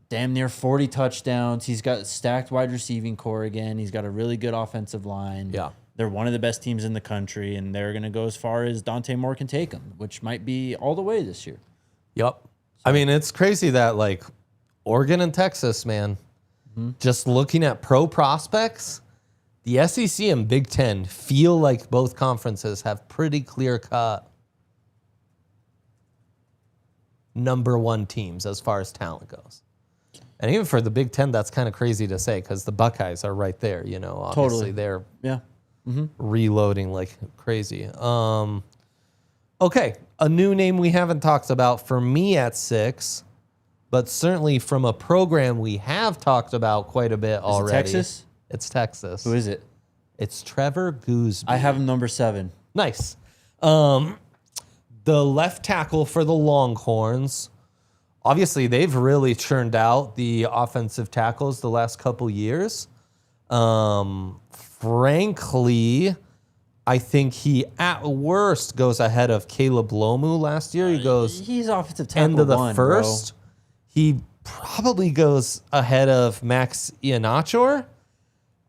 damn near 40 touchdowns. He's got stacked wide receiving core again. He's got a really good offensive line. Yeah. They're one of the best teams in the country, and they're going to go as far as Dante Moore can take them, which might be all the way this year. Yep. I mean, it's crazy that, like, Oregon and Texas, man, just looking at pro prospects, the SEC and Big Ten feel like both conferences have pretty clear-cut number 1 teams as far as talent goes. And even for the Big Ten, that's kind of crazy to say because the Buckeyes are right there, Obviously, totally. they're Mm-hmm. reloading like crazy. Okay, a new name we haven't talked about for me at 6, but certainly from a program we have talked about quite a bit already. Is it Texas? It's Texas. Who is it? It's Trevor Gooseby. I have him number 7. Nice. The left tackle for the Longhorns. Obviously, they've really churned out the offensive tackles the last couple years. Frankly, I think he at worst goes ahead of Caleb Lomu last year. He goes he's offensive tackle end of the one, first. Bro. He probably goes ahead of Max Iannaccio.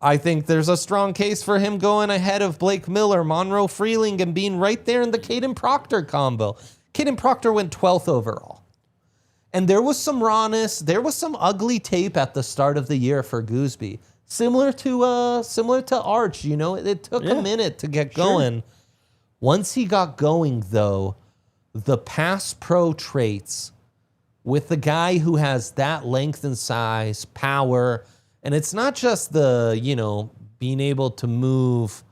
I think there's a strong case for him going ahead of Blake Miller, Monroe Freeling, and being right there in the Caden Proctor combo. Caden Proctor went 12th overall. And there was some rawness. There was some ugly tape at the start of the year for Gooseby. Similar to Arch, you know, it took a minute to get going. Once he got going, though, the pass pro traits with the guy who has that length and size, power, and it's not just the, you know, being able to move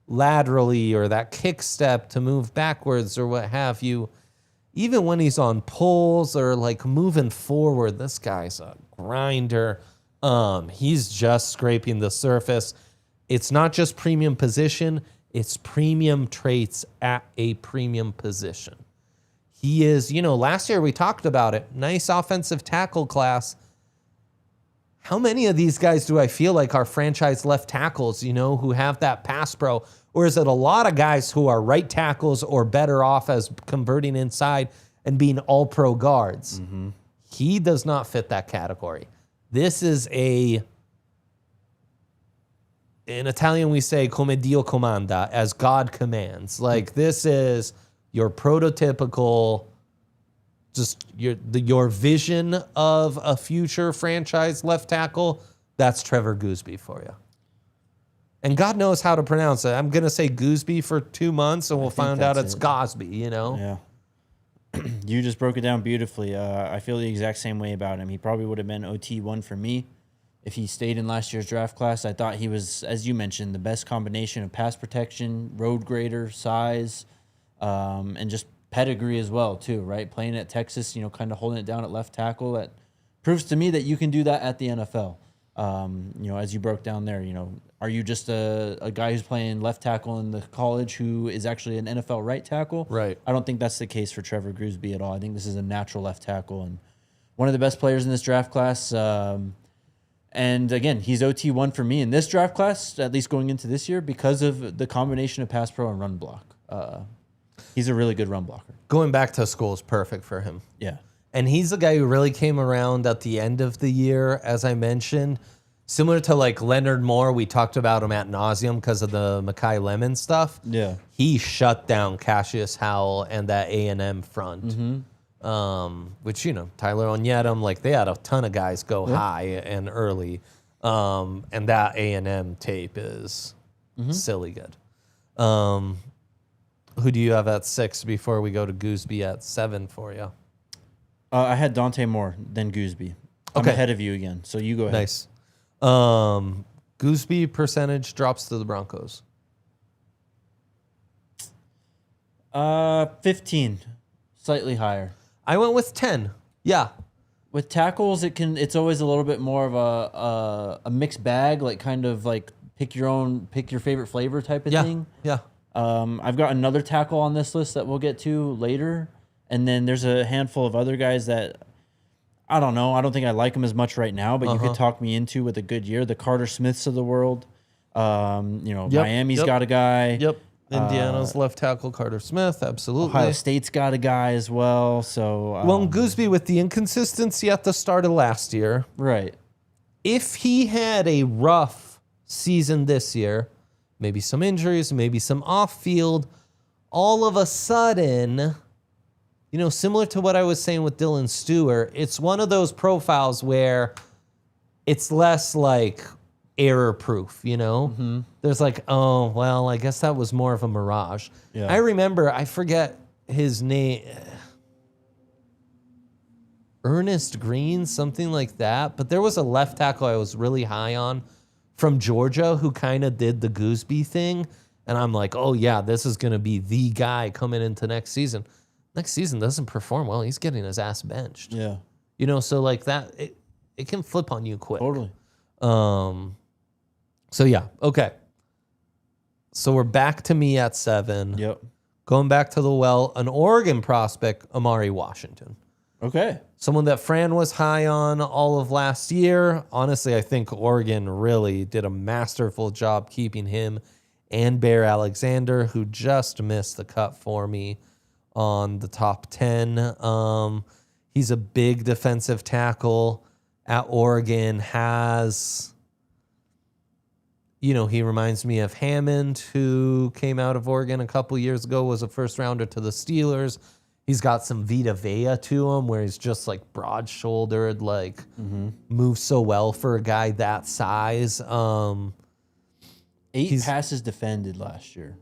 laterally or that kick step to move backwards or what have you. Even when he's on pulls or like moving forward, this guy's a grinder. He's just scraping the surface. It's not just premium position, it's premium traits at a premium position. He is, you know, last year we talked about it. Nice offensive tackle class. How many of these guys do I feel like are franchise left tackles, you know, who have that pass pro? Or is it a lot of guys who are right tackles or better off as converting inside and being all pro guards? Mm-hmm. He does not fit that category. This is in Italian we say come Dio comanda, as God commands. Like this is your prototypical, just your vision of a future franchise left tackle. That's Trevor Gooseby for you. And God knows how to pronounce it. I'm going to say Gooseby for 2 months, and we'll find out it's Gosby, you know? Yeah. You just broke it down beautifully. I feel the exact same way about him. He probably would have been OT1 for me if he stayed in last year's draft class. I thought he was, as you mentioned, the best combination of pass protection, road grader, size, and just pedigree as well, too, right? Playing at Texas, you know, kind of holding it down at left tackle. That proves to me that you can do that at the NFL. You know, as you broke down there, you know, are you just a guy who's playing left tackle in the college who is actually an NFL right tackle? Right. I don't think that's the case for Trevor Gooseby at all. I think this is a natural left tackle and one of the best players in this draft class. And again, he's OT1 for me in this draft class, at least going into this year, because of the combination of pass pro and run block. He's a really good run blocker. Going back to school is perfect for him. Yeah. And he's a guy who really came around at the end of the year, as I mentioned. Similar to like Leonard Moore, we talked about him ad nauseum because of the Mekhi Lemon stuff. Yeah. He shut down Cassius Howell and that A&M front. Mm-hmm. Which, you know, Tyler Onyedem, like they had a ton of guys go high and early. And that A&M tape is silly good. Who do you have at 6 before we go to Gooseby at 7 for you? I had Dante Moore, then Gooseby. I'm ahead of you again, so you go ahead. Nice. Gooseby percentage drops to the Broncos. 15, slightly higher. I went with 10. Yeah. With tackles, it's always a little bit more of a mixed bag, like kind of like pick your favorite flavor type of thing. Yeah. I've got another tackle on this list that we'll get to later. And then there's a handful of other guys that, I don't know. I don't think I like them as much right now, but you could talk me into with a good year. The Carter Smiths of the world. You know, Miami's got a guy. Yep. Indiana's left tackle, Carter Smith. Absolutely. Ohio State's got a guy as well. So, well, Gooseby with the inconsistency at the start of last year. Right. If he had a rough season this year, maybe some injuries, maybe some off-field, all of a sudden, you know, similar to what I was saying with Dylan Stewart, it's one of those profiles where it's less like error-proof, you know? Mm-hmm. There's like, oh, well, I guess that was more of a mirage. Yeah. I remember, I forget his name, Ernest Green, something like that, but there was a left tackle I was really high on from Georgia who kind of did the Gooseby thing, and I'm like, oh, yeah, this is going to be the guy coming into next season. Next season doesn't perform well. He's getting his ass benched. Yeah. You know, so like that, it can flip on you quick. Totally. So yeah, okay. So we're back to me at 7. Yep. Going back to an Oregon prospect, Amari Washington. Okay. Someone that Fran was high on all of last year. Honestly, I think Oregon really did a masterful job keeping him and Bear Alexander, who just missed the cut for me on the top 10. He's a big defensive tackle at Oregon. He reminds me of Hammond, who came out of Oregon a couple years ago, was a first rounder to the Steelers. He's got some Vita Vea to him, where he's just like broad-shouldered, like moves so well for a guy that size. 8 passes defended last year.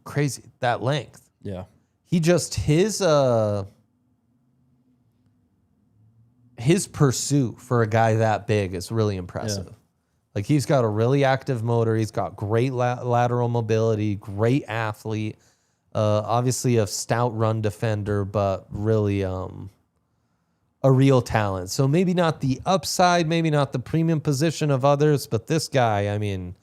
Crazy, that length. Yeah. He just, his pursuit for a guy that big is really impressive. Yeah. Like, he's got a really active motor. He's got great lateral mobility, great athlete. Obviously a stout run defender, but really a real talent. So maybe not the upside, maybe not the premium position of others, but this guy, I mean,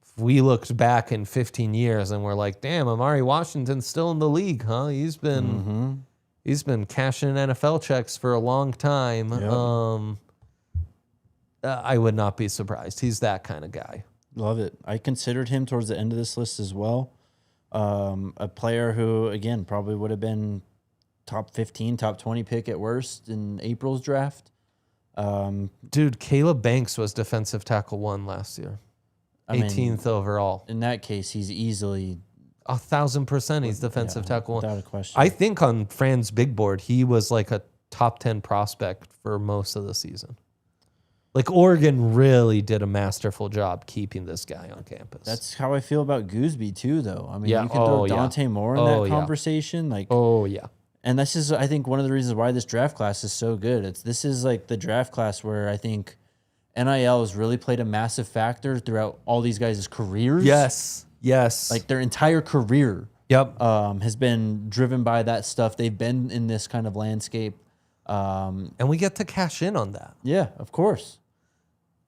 if we looked back in 15 years and we're like, damn, Amari Washington's still in the league, huh? He's been cashing NFL checks for a long time. Yep. I would not be surprised. He's that kind of guy. Love it. I considered him towards the end of this list as well. A player who, again, probably would have been top 15, top 20 pick at worst in April's draft. Dude, Caleb Banks was defensive tackle 1 last year. 18th overall. In that case, he's easily 1,000% he's defensive tackle 1. Without a question. I think on Fran's big board, he was like a top 10 prospect for most of the season. Like, Oregon really did a masterful job keeping this guy on campus. That's how I feel about Gooseby, too, though. I mean, you can throw Dante Moore in that conversation. Like, and this is, I think, one of the reasons why this draft class is so good. This is like the draft class where I think NIL has really played a massive factor throughout all these guys' careers. Yes. Like, their entire career has been driven by that stuff. They've been in this kind of landscape. And we get to cash in on that. Yeah, of course.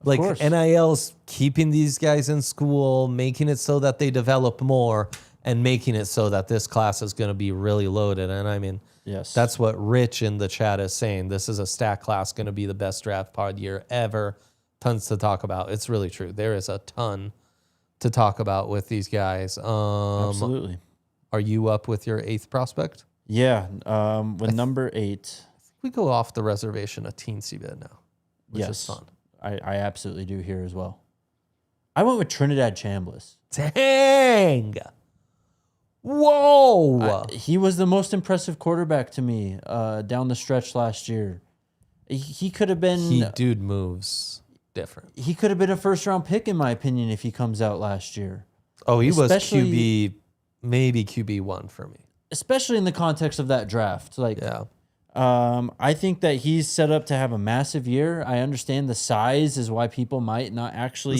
NIL's keeping these guys in school, making it so that they develop more, and making it so that this class is going to be really loaded. And I mean, that's what Rich in the chat is saying. This is a stat class going to be the best draft pod year ever. Tons to talk about. It's really true. There is a ton to talk about with these guys. Absolutely. Are you up with your 8th prospect? Yeah. With number 8. I think we go off the reservation a teensy bit now, which is fun. I absolutely do here as well. I went with Trinidad Chambliss. Dang! Whoa! He was the most impressive quarterback to me down the stretch last year. He could have been... Dude moves different. He could have been a first-round pick, in my opinion, if he comes out last year. Oh, he was QB, maybe QB1 for me. Especially in the context of that draft. I think that he's set up to have a massive year. I understand the size is why people might not actually,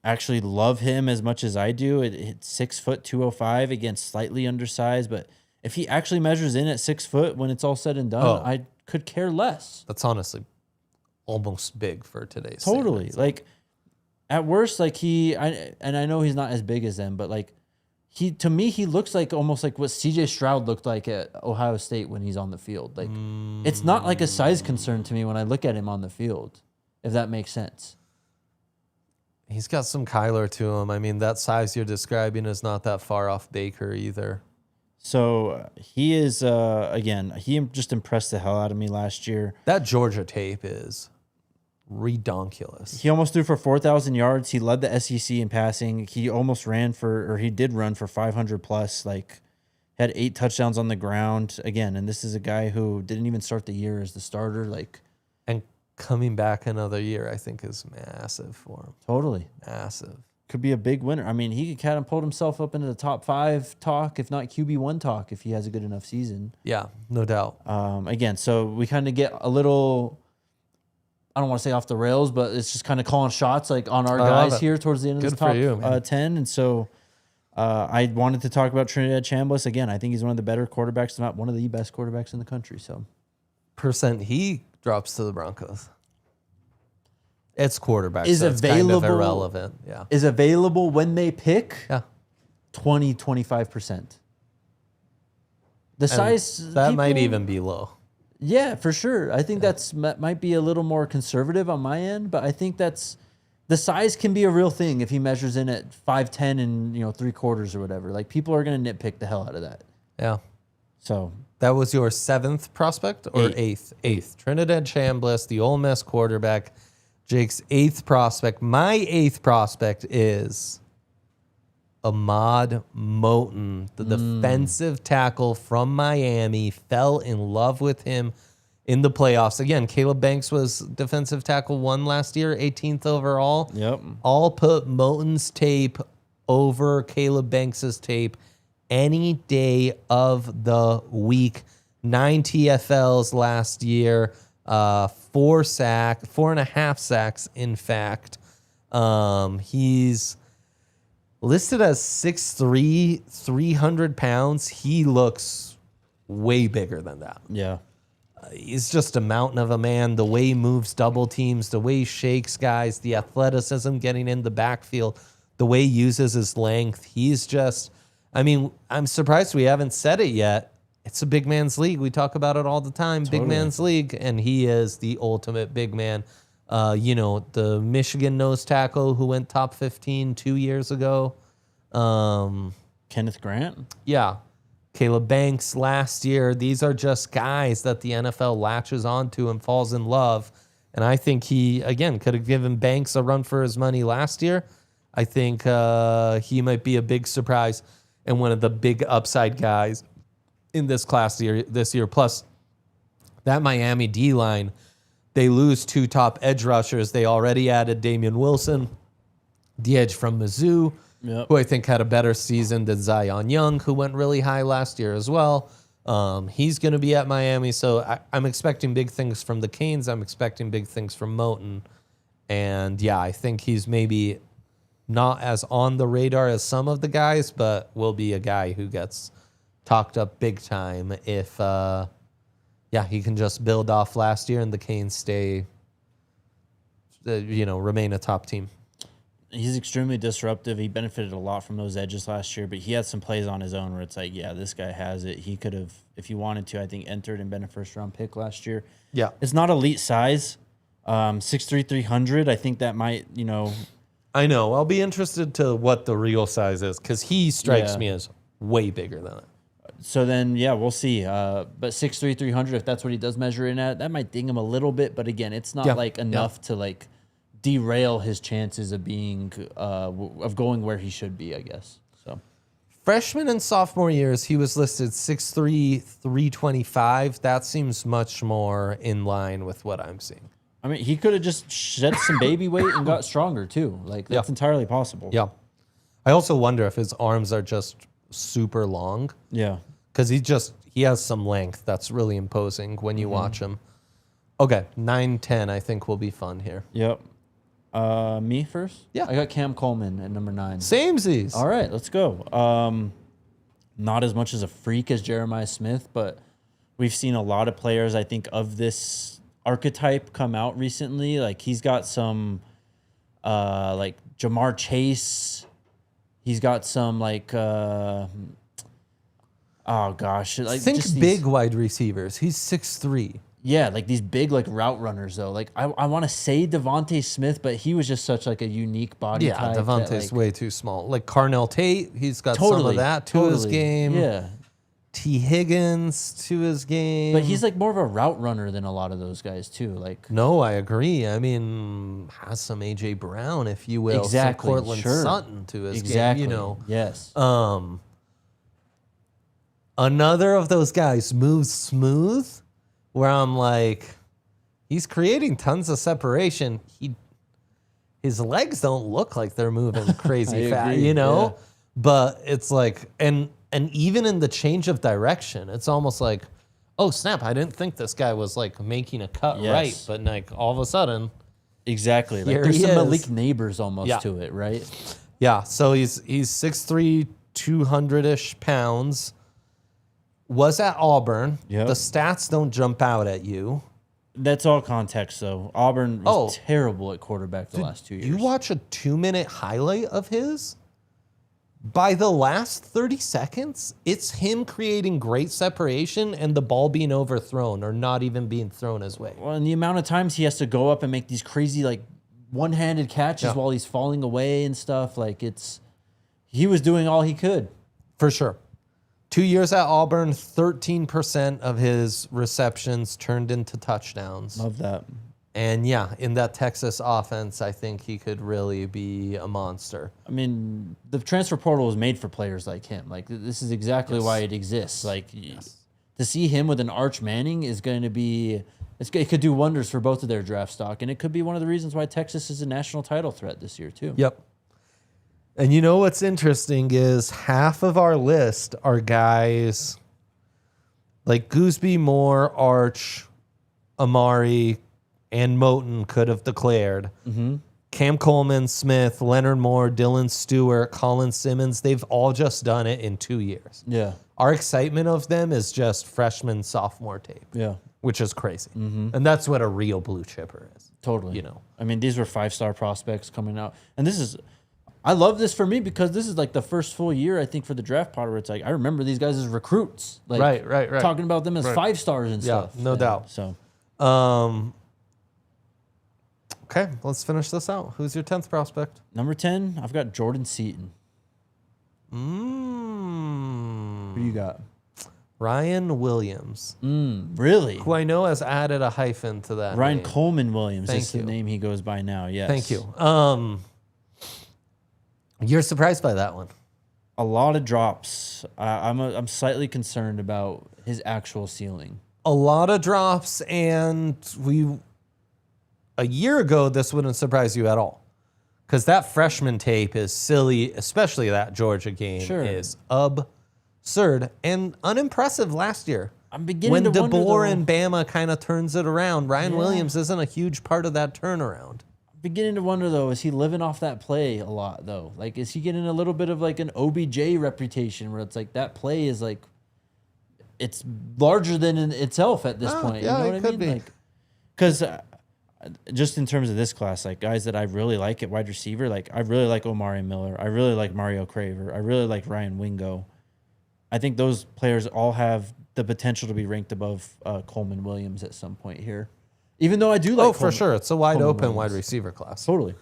actually love him as much as I do. It's 6 foot 205 against slightly undersized, but if he actually measures in at 6 foot when it's all said and done, I could care less. That's honestly almost big for today's totally standards. Like, at worst, like and I know he's not as big as them, but like, to me, he looks like almost like what CJ Stroud looked like at Ohio State when he's on the field. Like, it's not like a size concern to me when I look at him on the field, if that makes sense. He's got some Kyler to him. I mean, that size you're describing is not that far off Baker either. So he is, again, he just impressed the hell out of me last year. That Georgia tape is redonkulous. He almost threw for 4,000 yards. He led the SEC in passing. He almost he did run for 500 plus. Like, had 8 touchdowns on the ground again. And this is a guy who didn't even start the year as the starter. Like, and coming back another year, I think is massive for him. Totally massive. Could be a big winner. I mean, he could kind of pull himself up into the top 5 talk, if not QB1 talk, if he has a good enough season. Yeah, no doubt. Again, so we kind of get a little, I don't want to say off the rails, but it's just kind of calling shots like on our guys here towards the end of the top 10. And so I wanted to talk about Trinidad Chambliss. Again, I think he's one of the better quarterbacks, if not one of the best quarterbacks in the country. So he drops to the Broncos. It's quarterback, is so it's available, kind of irrelevant. Yeah. Is available when they pick. Yeah. 25%. The size that might even be low. Yeah, for sure. I think that might be a little more conservative on my end, but I think the size can be a real thing if he measures in at 5'10" and 3/4 or whatever. Like, people are going to nitpick the hell out of that. Yeah. So that was your 7th prospect or 8th? 8th. Trinidad Chambliss, the Ole Miss quarterback. Jake's 8th prospect. My 8th prospect is Ahmad Moten, the defensive tackle from Miami. Fell in love with him in the playoffs. Again, Caleb Banks was defensive tackle 1 last year, 18th overall. Yep. I'll put Moten's tape over Caleb Banks's tape any day of the week. 9 TFLs last year, 4.5 sacks, in fact. He's listed as 6'3", 300 pounds. He looks way bigger than that. Yeah. He's just a mountain of a man. The way he moves double teams, the way he shakes guys, the athleticism getting in the backfield, the way he uses his length. He's just, I mean, I'm surprised we haven't said it yet. It's a big man's league. We talk about it all the time. Totally. Big man's league, and he is the ultimate big man. The Michigan nose tackle who went top 15 2 years ago. Kenneth Grant? Yeah. Caleb Banks last year. These are just guys that the NFL latches onto and falls in love. And I think he, again, could have given Banks a run for his money last year. I think he might be a big surprise and one of the big upside guys in this class this year. Plus, that Miami D-line, they lose 2 top edge rushers. They already added Damian Wilson, the edge from Mizzou, who I think had a better season than Zion Young, who went really high last year as well. He's going to be at Miami, so I'm expecting big things from the Canes. I'm expecting big things from Moten. And, yeah, I think he's maybe not as on the radar as some of the guys, but will be a guy who gets talked up big time if, he can just build off last year and the Canes stay, remain a top team. He's extremely disruptive. He benefited a lot from those edges last year, but he had some plays on his own where it's like, yeah, this guy has it. He could have, if he wanted to, I think, entered and been a first-round pick last year. Yeah. It's not elite size. 6'3", 300. I think that might, I know. I'll be interested to what the real size is because he strikes me as way bigger than it. So then, we'll see. But 6'3", 300, if that's what he does measure in at, that might ding him a little bit. But again, it's not enough to derail his chances of being of going where he should be, I guess. So, freshman and sophomore years, he was listed 6'3", 325. That seems much more in line with what I'm seeing. I mean, he could have just shed some baby weight and got stronger too. That's entirely possible. Yeah. I also wonder if his arms are just super long. Yeah. Because he has some length that's really imposing when you watch him. Okay, 9-10 I think will be fun here. Yep. Me first? Yeah. I got Cam Coleman at number 9. Samesies. All right, let's go. Not as much as a freak as Jeremiah Smith, but we've seen a lot of players, I think, of this archetype come out recently. He's got some Jamar Chase. He's got some think big wide receivers. He's 6'3". Yeah, these big route runners though. I want to say Devontae Smith, but he was just such a unique body type. Yeah, Devontae's way too small. Carnell Tate, he's got some of that to his game. Yeah. T. Higgins to his game. But he's more of a route runner than a lot of those guys too. No, I agree. I mean, has some A.J. Brown, if you will. Exactly. Some Cortland Sutton to his game. Yes. Another of those guys moves smooth where I'm he's creating tons of separation. His legs don't look like they're moving crazy fast, Yeah. But it's and even in the change of direction, it's almost oh snap! I didn't think this guy was making a cut right, but all of a sudden, exactly. There's some Malik Neighbors almost to it, right? Yeah. So he's 6'3", 200-ish pounds. Was at Auburn. Yep. The stats don't jump out at you. That's all context, though. Auburn was terrible at quarterback the last 2 years. You watch a 2-minute highlight of his. By the last 30 seconds, it's him creating great separation and the ball being overthrown or not even being thrown his way. Well, and the amount of times he has to go up and make these crazy one-handed catches while he's falling away and stuff, he was doing all he could. For sure. 2 years at Auburn, 13% of his receptions turned into touchdowns. Love that. And yeah, in that Texas offense, I think he could really be a monster. I mean, the transfer portal is made for players like him. Like, this is exactly why it exists. Like, to see him with an Arch Manning is going to be, it could do wonders for both of their draft stock. And it could be one of the reasons why Texas is a national title threat this year, too. Yep. And you know what's interesting is half of our list are guys like Gooseby, Moore, Arch, Amari, and Moten could have declared. Mm-hmm. Cam Coleman, Smith, Leonard Moore, Dylan Stewart, Colin Simmons, they've all just done it in 2 years. Yeah. Our excitement of them is just freshman, sophomore tape. Yeah. Which is crazy. Mm-hmm. And that's what a real blue chipper is. Totally. You know. I mean, these were 5-star prospects coming out. And this is, I love this for me because this is like the first full year, I think, for the draft pod where it's like, I remember these guys as recruits. Like, right. Talking about them as 5-stars and stuff. Yeah, no doubt. So. Okay, let's finish this out. Who's your 10th prospect? Number 10, I've got Jordan Seaton. Who you got? Ryan Williams. Really? Who I know has added a hyphen to that Ryan name. Coleman Williams Thank is you. the name he goes by now, yes. Thank you. You're surprised by that one. A lot of drops. I'm slightly concerned about his actual ceiling. A lot of drops, and a year ago, this wouldn't surprise you at all. Because that freshman tape is silly, especially that Georgia game is absurd and unimpressive last year. I'm beginning when to wonder, DeBoer and Bama kind of turns it around, Ryan Williams isn't a huge part of that turnaround. I'm beginning to wonder, though, is he living off that play a lot, though? Like, is he getting a little bit of like an OBJ reputation where it's like that play is like, it's larger than in itself at this point. Yeah, you know what it I could mean? be. Like, because just in terms of this class, like guys that I really like at wide receiver, like I really like Omari Miller. I really like Mario Craver. I really like Ryan Wingo. I think those players all have the potential to be ranked above Coleman Williams at some point here. Even though I do like for sure. It's a wide Coleman open Williams. wide receiver class. Totally.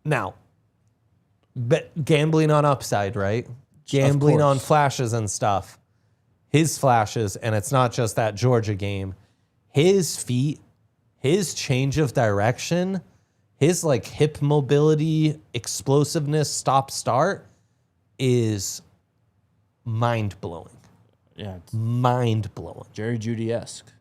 Now, gambling on upside, right? Gambling on flashes and stuff. His flashes, and it's not just that Georgia game, his feet, his change of direction, his like hip mobility, explosiveness, stop start is mind blowing. Yeah. It's Mind blowing. Jerry Jeudy-esque.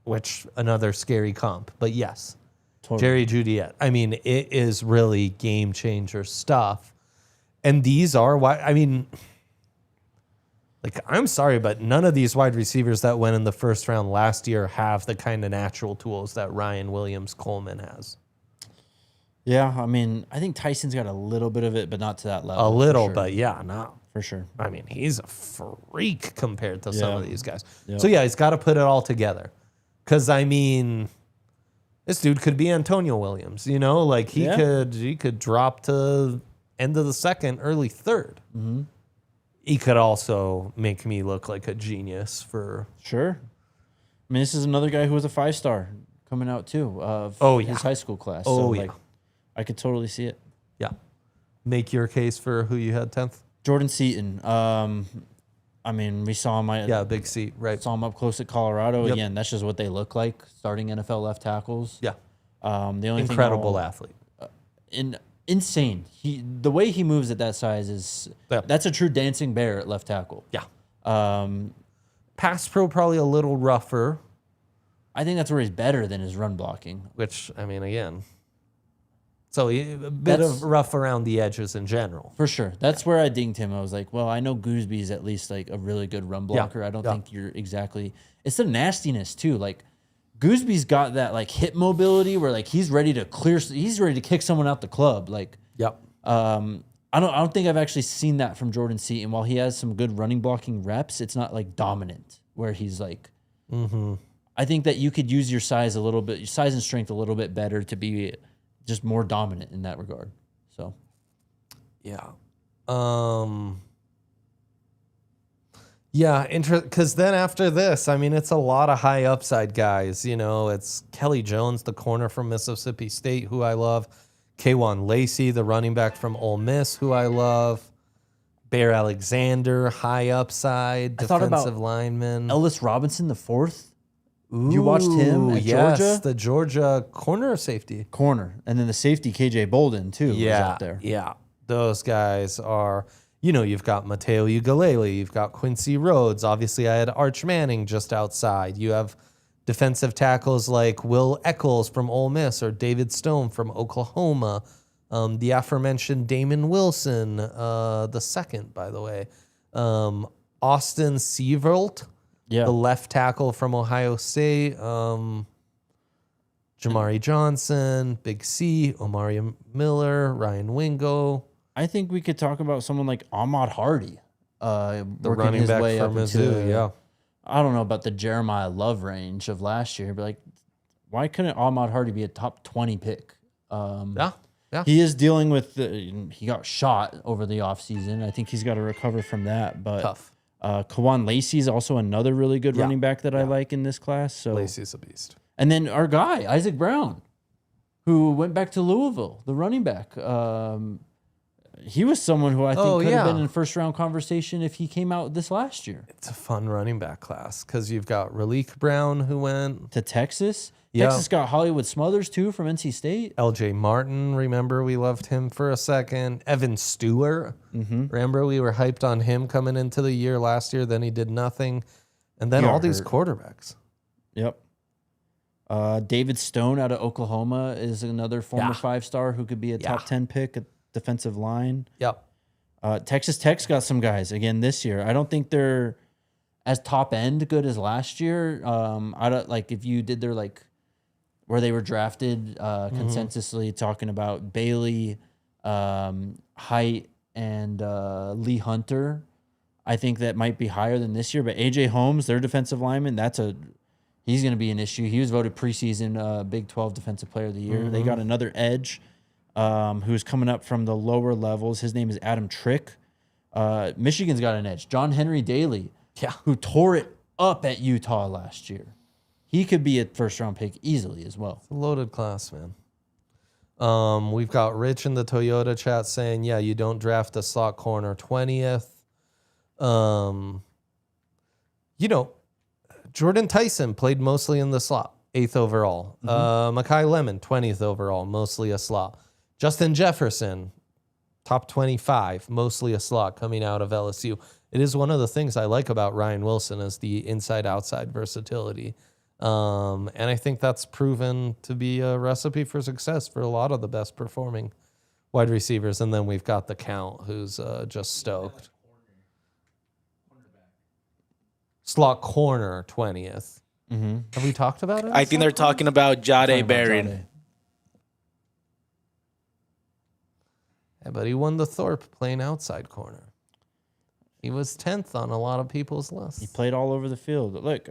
Which another scary comp, but yes. Totally. Jerry Jeudy. I mean, it is really game changer stuff. And these are why, I mean, like, I'm sorry, but none of these wide receivers that went in the first round last year have the kind of natural tools that Ryan Williams Coleman has. Yeah, I mean, I think Tyson's got a little bit of it, but not to that level. A little, sure. but yeah, no. For sure. I mean, he's a freak compared to some of these guys. Yep. So yeah, he's got to put it all together. Because, I mean, this dude could be Antonio Williams, you know? Like, he could drop to end of the second, early third. Mm-hmm. He could also make me look like a genius for... Sure. I mean, this is another guy who was a 5-star coming out, too, of his high school class. I could totally see it. Yeah. Make your case for who you had 10th? Jordan Seaton. I mean, we saw him. Big seat, right. Saw him up close at Colorado. Yep. Again, that's just what they look like, starting NFL left tackles. Yeah. The only Incredible athlete. Insane. The way he moves at that size is that's a true dancing bear at left tackle. Yeah. Pass pro probably a little rougher. I think that's where he's better than his run blocking. Which, I mean, again, so a bit of rough around the edges in general. For sure. That's where I dinged him. I was like, well, I know Goosby's at least like a really good run blocker. I don't think you're exactly... It's the nastiness, too. Like, Goosby's got that like hip mobility where like he's ready to kick someone out the club. Like, I don't think I've actually seen that from Jordan Seaton. While he has some good running blocking reps, it's not like dominant where he's like. I think that you could use your size and strength a little bit better to be just more dominant in that regard. So, because then after this, I mean, it's a lot of high upside guys. You know, it's Kelly Jones, the corner from Mississippi State, who I love. K'Wan Lacey, the running back from Ole Miss, who I love. Bear Alexander, high upside, defensive lineman. Ellis Robinson, the fourth. You watched him at Georgia? The Georgia corner safety. Corner. And then the safety, KJ Bolden, too, was up there. Yeah. Those guys are, you've got Mateo Ugalele, you've got Quincy Rhodes. Obviously, I had Arch Manning just outside. You have defensive tackles like Will Eccles from Ole Miss or David Stone from Oklahoma. The aforementioned Damon Wilson, the second, by the way. Austin Seavolt. Yeah. The left tackle from Ohio State, Jamari Johnson, Big C, Omari Miller, Ryan Wingo. I think we could talk about someone like Ahmad Hardy. The running back from Mizzou, yeah. I don't know about the Jeremiah Love range of last year, but why couldn't Ahmad Hardy be a top 20 pick? Yeah. He is dealing with, he got shot over the offseason. I think he's got to recover from that, but Tough. Kawan Lacey is also another really good running back that I like in this class. So Lacey's a beast. And then our guy, Isaac Brown, who went back to Louisville, the running back. He was someone who I think could have been in first-round conversation if he came out this last year. It's a fun running back class because you've got Raleek Brown who went to Texas. Texas got Hollywood Smothers, too, from NC State. LJ Martin, remember we loved him for a second. Evan Stewart, remember we were hyped on him coming into the year last year, then he did nothing. And then all these quarterbacks. Yep. David Stone out of Oklahoma is another former five-star who could be a top 10 pick at defensive line. Yep. Texas Tech's got some guys, again, this year. I don't think they're as top-end good as last year. I don't if you did their, where they were drafted consensusly, talking about Bailey, Height, and Lee Hunter. I think that might be higher than this year. But A.J. Holmes, their defensive lineman, he's going to be an issue. He was voted preseason Big 12 Defensive Player of the Year. They got another edge who's coming up from the lower levels. His name is Adam Trick. Michigan's got an edge. John Henry Daly, who tore it up at Utah last year. He could be a first-round pick easily as well. It's a loaded class, man. We've got Rich in the Toyota chat saying, you don't draft a slot corner 20th. Jordan Tyson played mostly in the slot, 8th overall. Mekhi Lemon, 20th overall, mostly a slot. Justin Jefferson, top 25, mostly a slot coming out of LSU. It is one of the things I like about Ryan Wilson is the inside-outside versatility. And I think that's proven to be a recipe for success for a lot of the best performing wide receivers. And then we've got the Count, who's just stoked. Slot corner, 20th. Have we talked about it? I think they're talking about Jade Barron. Yeah, but he won the Thorpe playing outside corner. He was 10th on a lot of people's lists. He played all over the field. Look,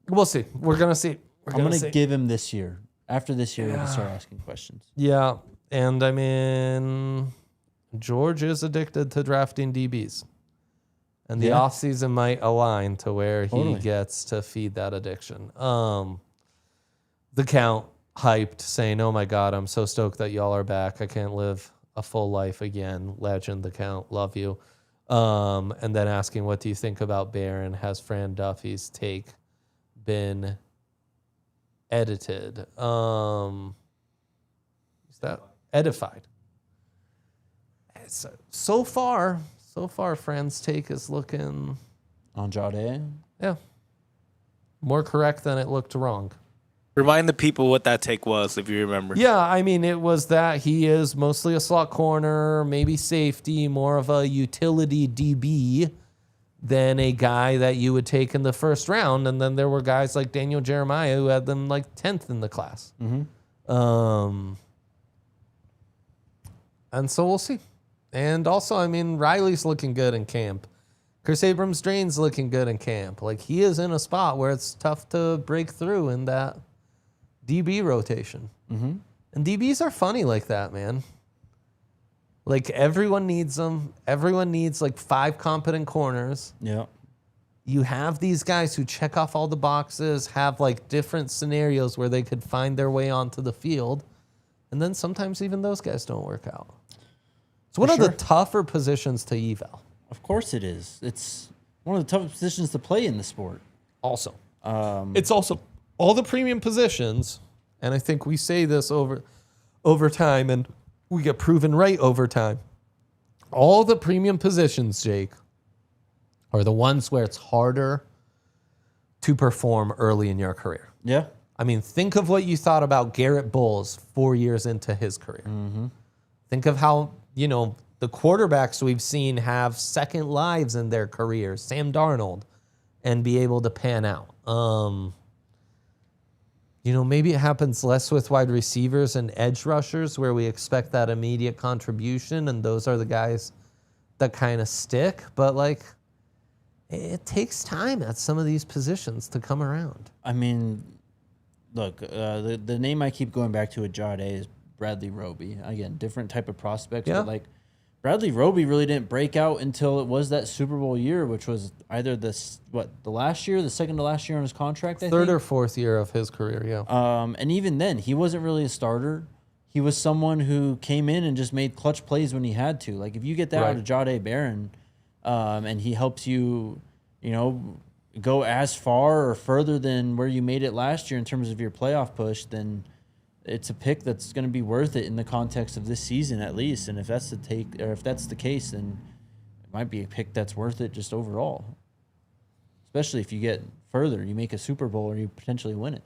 We'll see. We're gonna see. I'm gonna give him this year. After this year, we can start asking questions. Yeah, and I mean, George is addicted to drafting DBs, and the offseason might align to where he gets to feed that addiction. The Count hyped, saying, "Oh my God, I'm so stoked that y'all are back. I can't live a full life again." Legend, the Count, love you. And then asking, what do you think about Barron? Has Fran Duffy's take been edited? Is that edified? So far, Fran's take is looking on Jade. Yeah, more correct than it looked wrong. Remind the people what that take was, if you remember. Yeah, I mean, it was that he is mostly a slot corner, maybe safety, more of a utility DB than a guy that you would take in the first round. And then there were guys like Daniel Jeremiah who had them 10th in the class. And so we'll see. And also, I mean, Riley's looking good in camp. Chris Abrams-Drain's looking good in camp. He is in a spot where it's tough to break through in that DB rotation. And DBs are funny like that, man. Everyone needs them. Everyone needs 5 competent corners. Yeah. You have these guys who check off all the boxes, have different scenarios where they could find their way onto the field. And then sometimes even those guys don't work out. It's one of the tougher positions to eval. Of course it is. It's one of the toughest positions to play in the sport. Also. It's also all the premium positions, and I think we say this over time, and we get proven right over time. All the premium positions, Jake, are the ones where it's harder to perform early in your career. Yeah. I mean, think of what you thought about Garrett Bowles 4 years into his career. Mm-hmm. Think of how, the quarterbacks we've seen have second lives in their careers, Sam Darnold, and be able to pan out. Maybe it happens less with wide receivers and edge rushers where we expect that immediate contribution, and those are the guys that kind of stick. But, it takes time at some of these positions to come around. I mean, look, the name I keep going back to at Jade is Bradley Roby. Again, different type of prospects, but Bradley Roby really didn't break out until it was that Super Bowl year, which was either the last year, the second to last year on his contract, I think. Third or fourth year of his career, yeah. And even then, he wasn't really a starter. He was someone who came in and just made clutch plays when he had to. Like, if you get that out of Jade Barron, and he helps you, go as far or further than where you made it last year in terms of your playoff push, then it's a pick that's going to be worth it in the context of this season at least. And if that's the case, then it might be a pick that's worth it just overall. Especially if you get further, you make a Super Bowl or you potentially win it.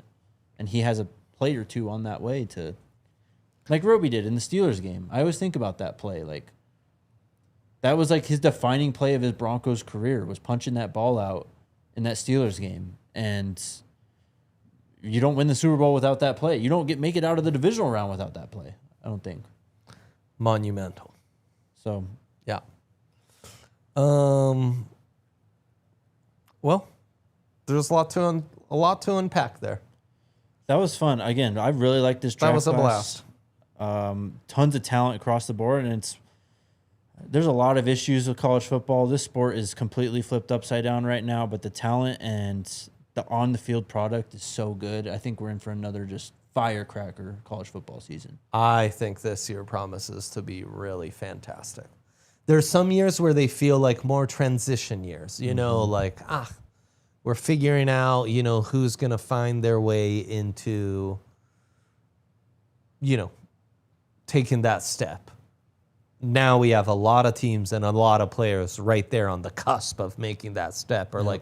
And he has a play or two on that way to, like Roby did in the Steelers game. I always think about that play. Like, that was like his defining play of his Broncos career, was punching that ball out in that Steelers game. And you don't win the Super Bowl without that play. You don't make it out of the divisional round without that play, I don't think. Monumental. So, yeah. Well, there's a lot to unpack there. That was fun. Again, I really like this draft. That was a blast. Tons of talent across the board, and there's a lot of issues with college football. This sport is completely flipped upside down right now, but the talent and the on-the-field product is so good. I think we're in for another just firecracker college football season. I think this year promises to be really fantastic. There's some years where they feel like more transition years, we're figuring out, who's going to find their way into, taking that step. Now we have a lot of teams and a lot of players right there on the cusp of making that step, or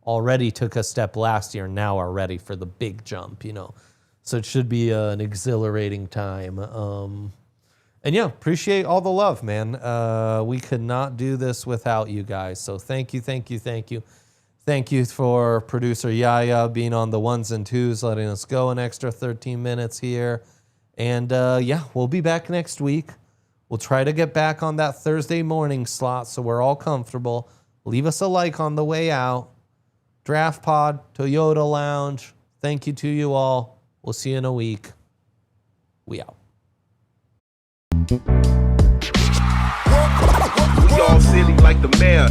already took a step last year, now are ready for the big jump, So it should be an exhilarating time. Appreciate all the love, man. We could not do this without you guys. So thank you. Thank you for producer Yaya being on the ones and twos, letting us go an extra 13 minutes here. And we'll be back next week. We'll try to get back on that Thursday morning slot so we're all comfortable. Leave us a like on the way out. Draft Pod, Toyota Lounge. Thank you to you all. We'll see you in a week. We out. We all silly like the mayor.